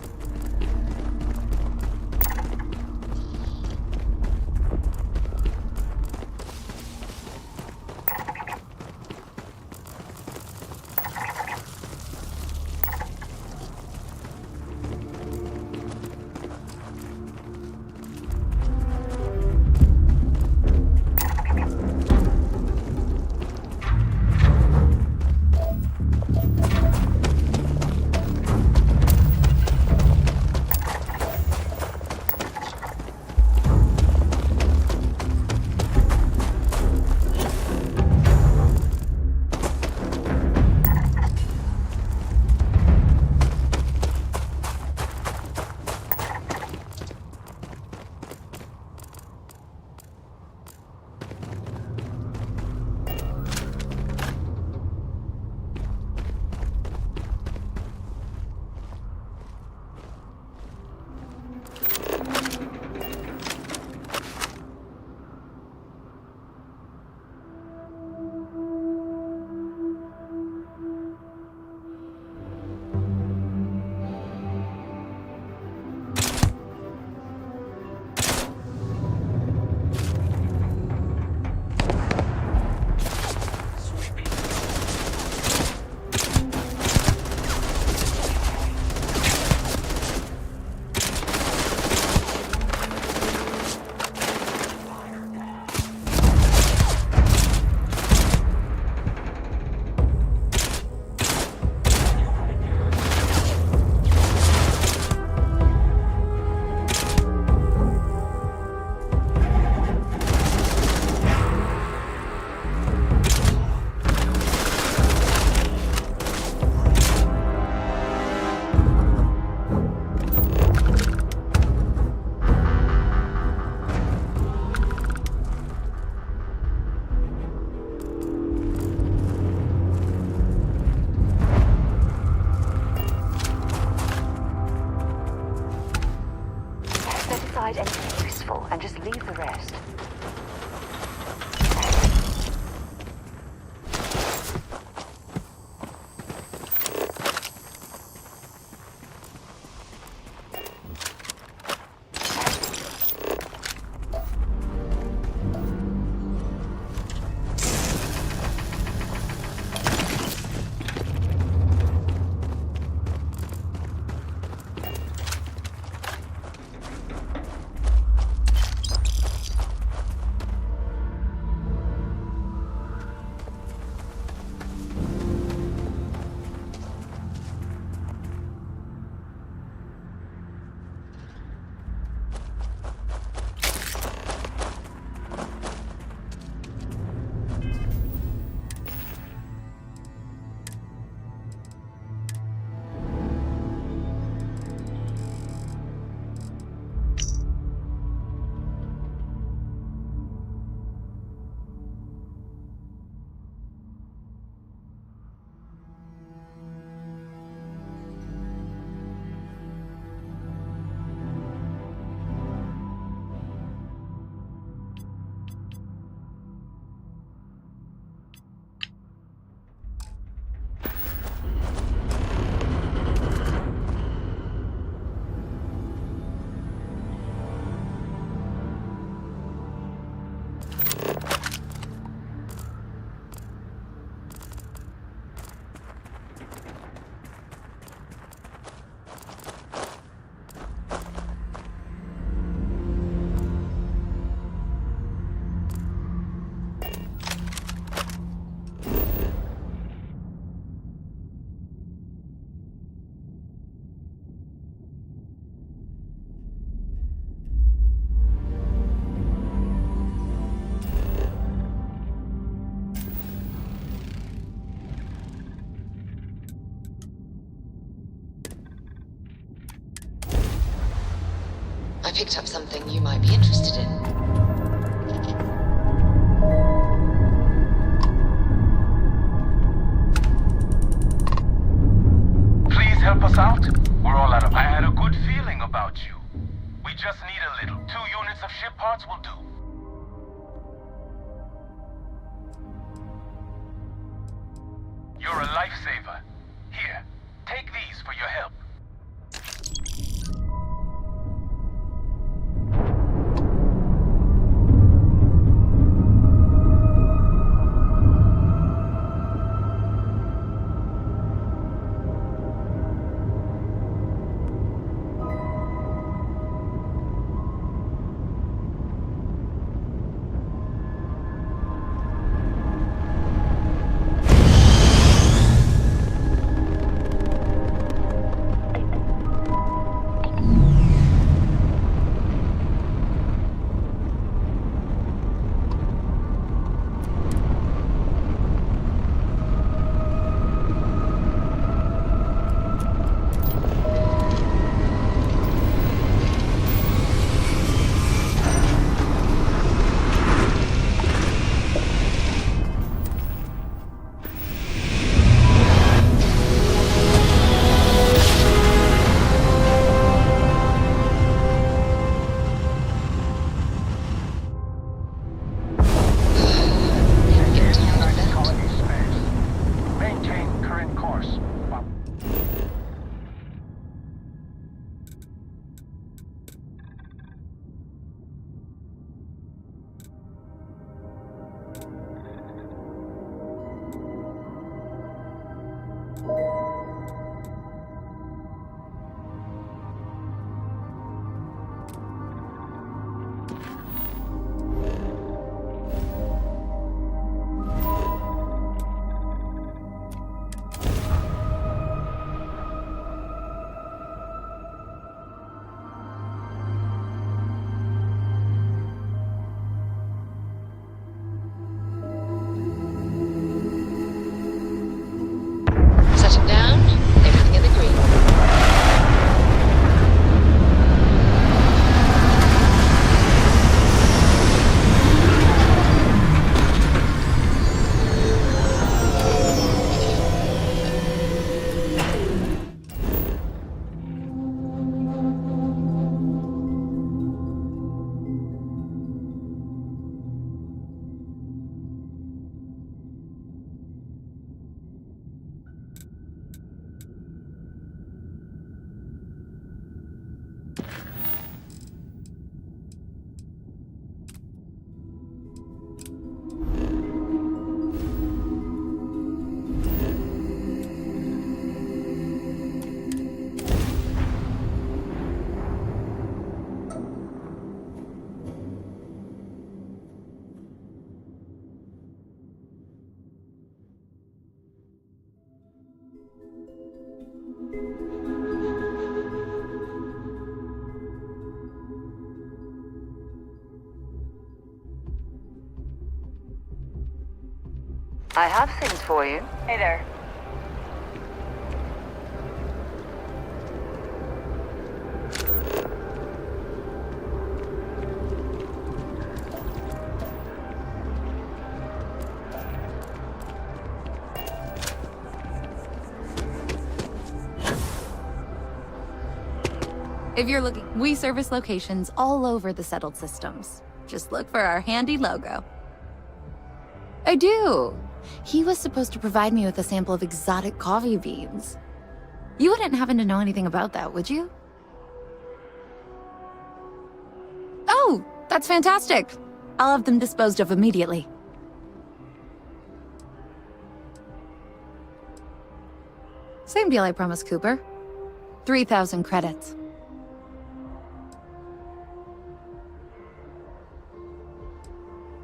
Anything useful and just leave the rest. I picked up something you might be interested in. Please help us out. We're all out of... I had a good feeling about you. We just need a little. 2 units of ship parts will do. You're a lifesaver. I have things for you. Hey there. If you're looking, we service locations all over the settled systems. Just look for our handy logo. I do. He was supposed to provide me with a sample of exotic coffee beans. You wouldn't happen to know anything about that, would you? Oh, that's fantastic. I'll have them disposed of immediately. Same deal, I promise, Cooper. 3,000 credits.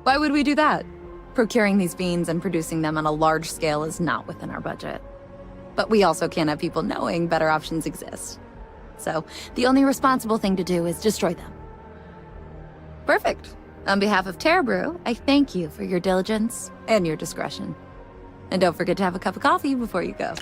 Why would we do that? Procuring these beans and producing them on a large scale is not within our budget. But we also can't have people knowing better options exist. So, the only responsible thing to do is destroy them. Perfect. On behalf of Tearbrew, I thank you for your diligence and your discretion. And don't forget to have a cup of coffee before you go.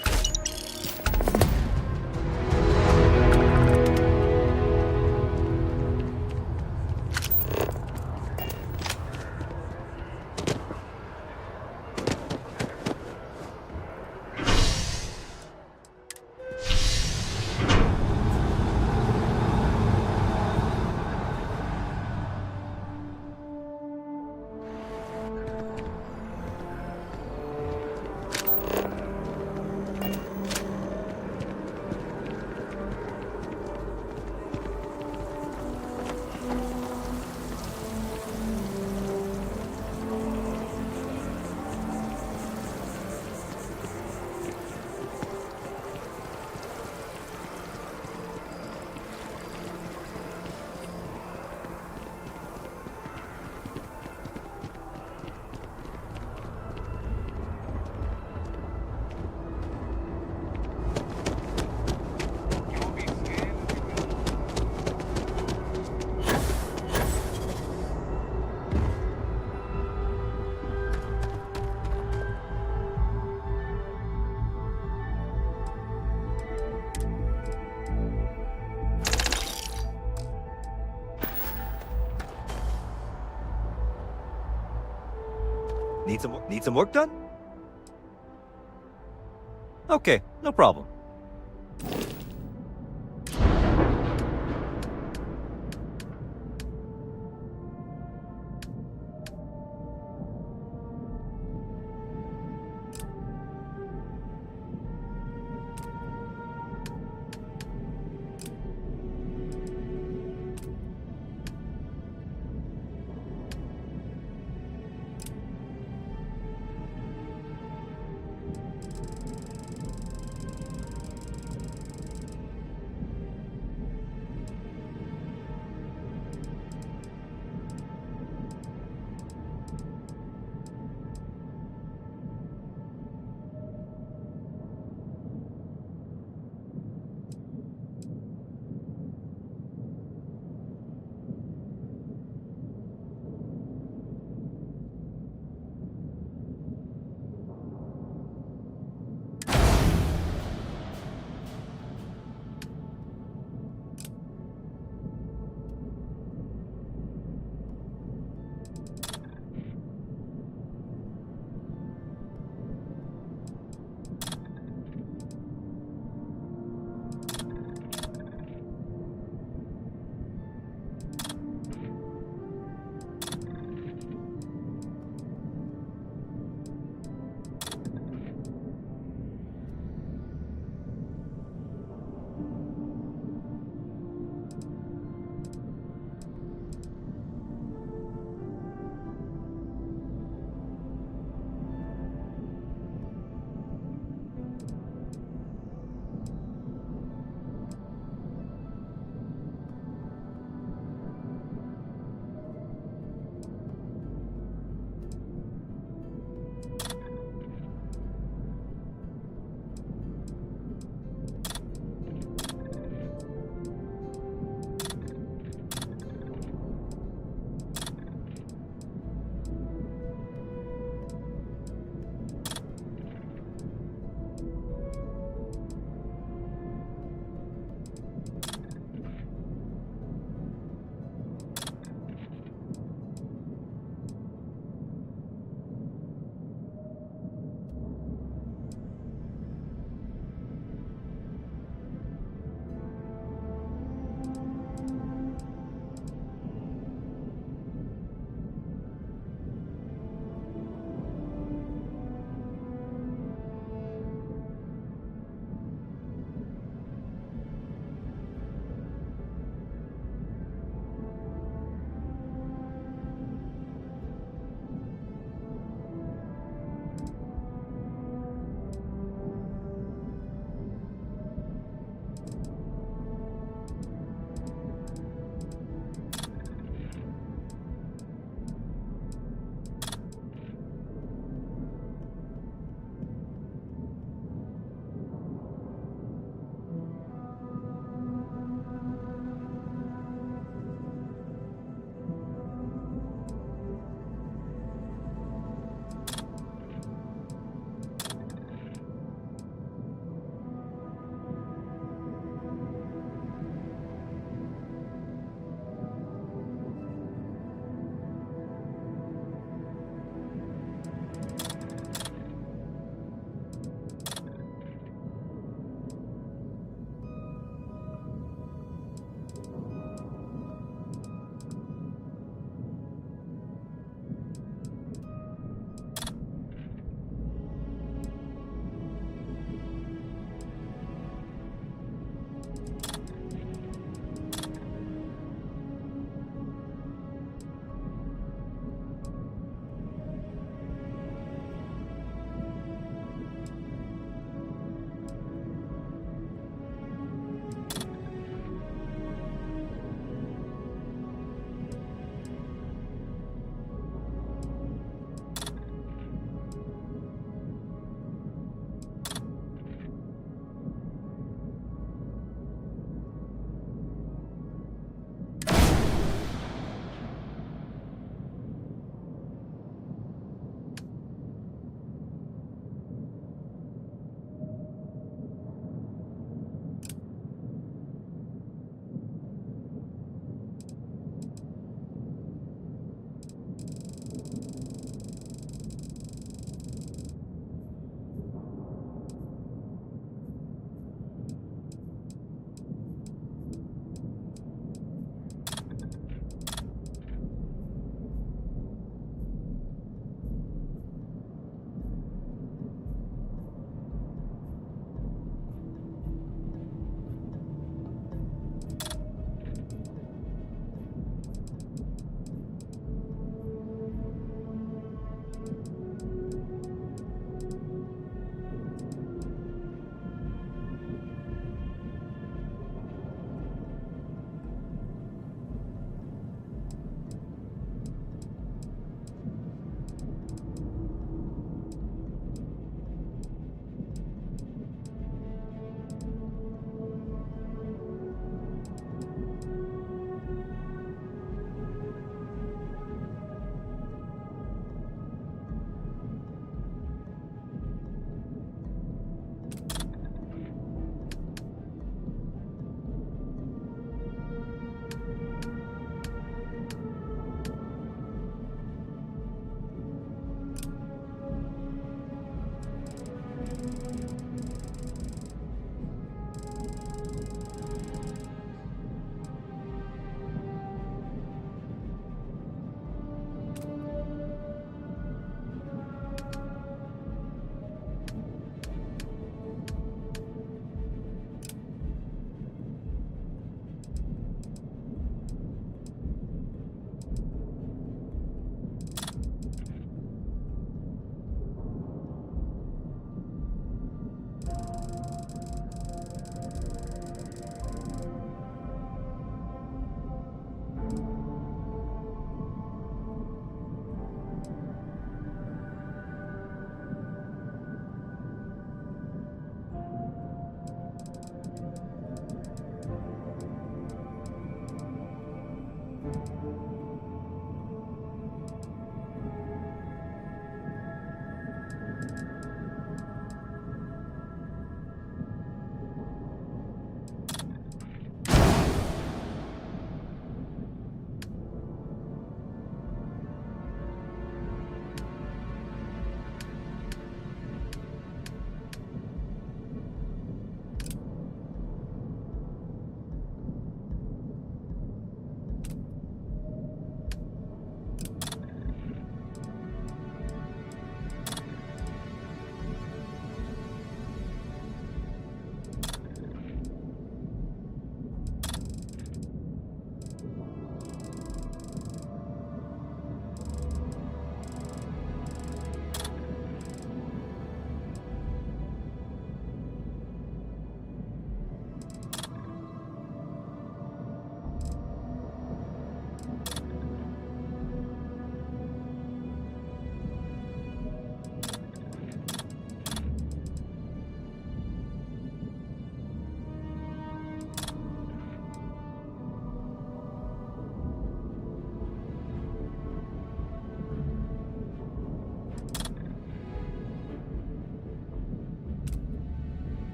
Need some work done? Okay, no problem.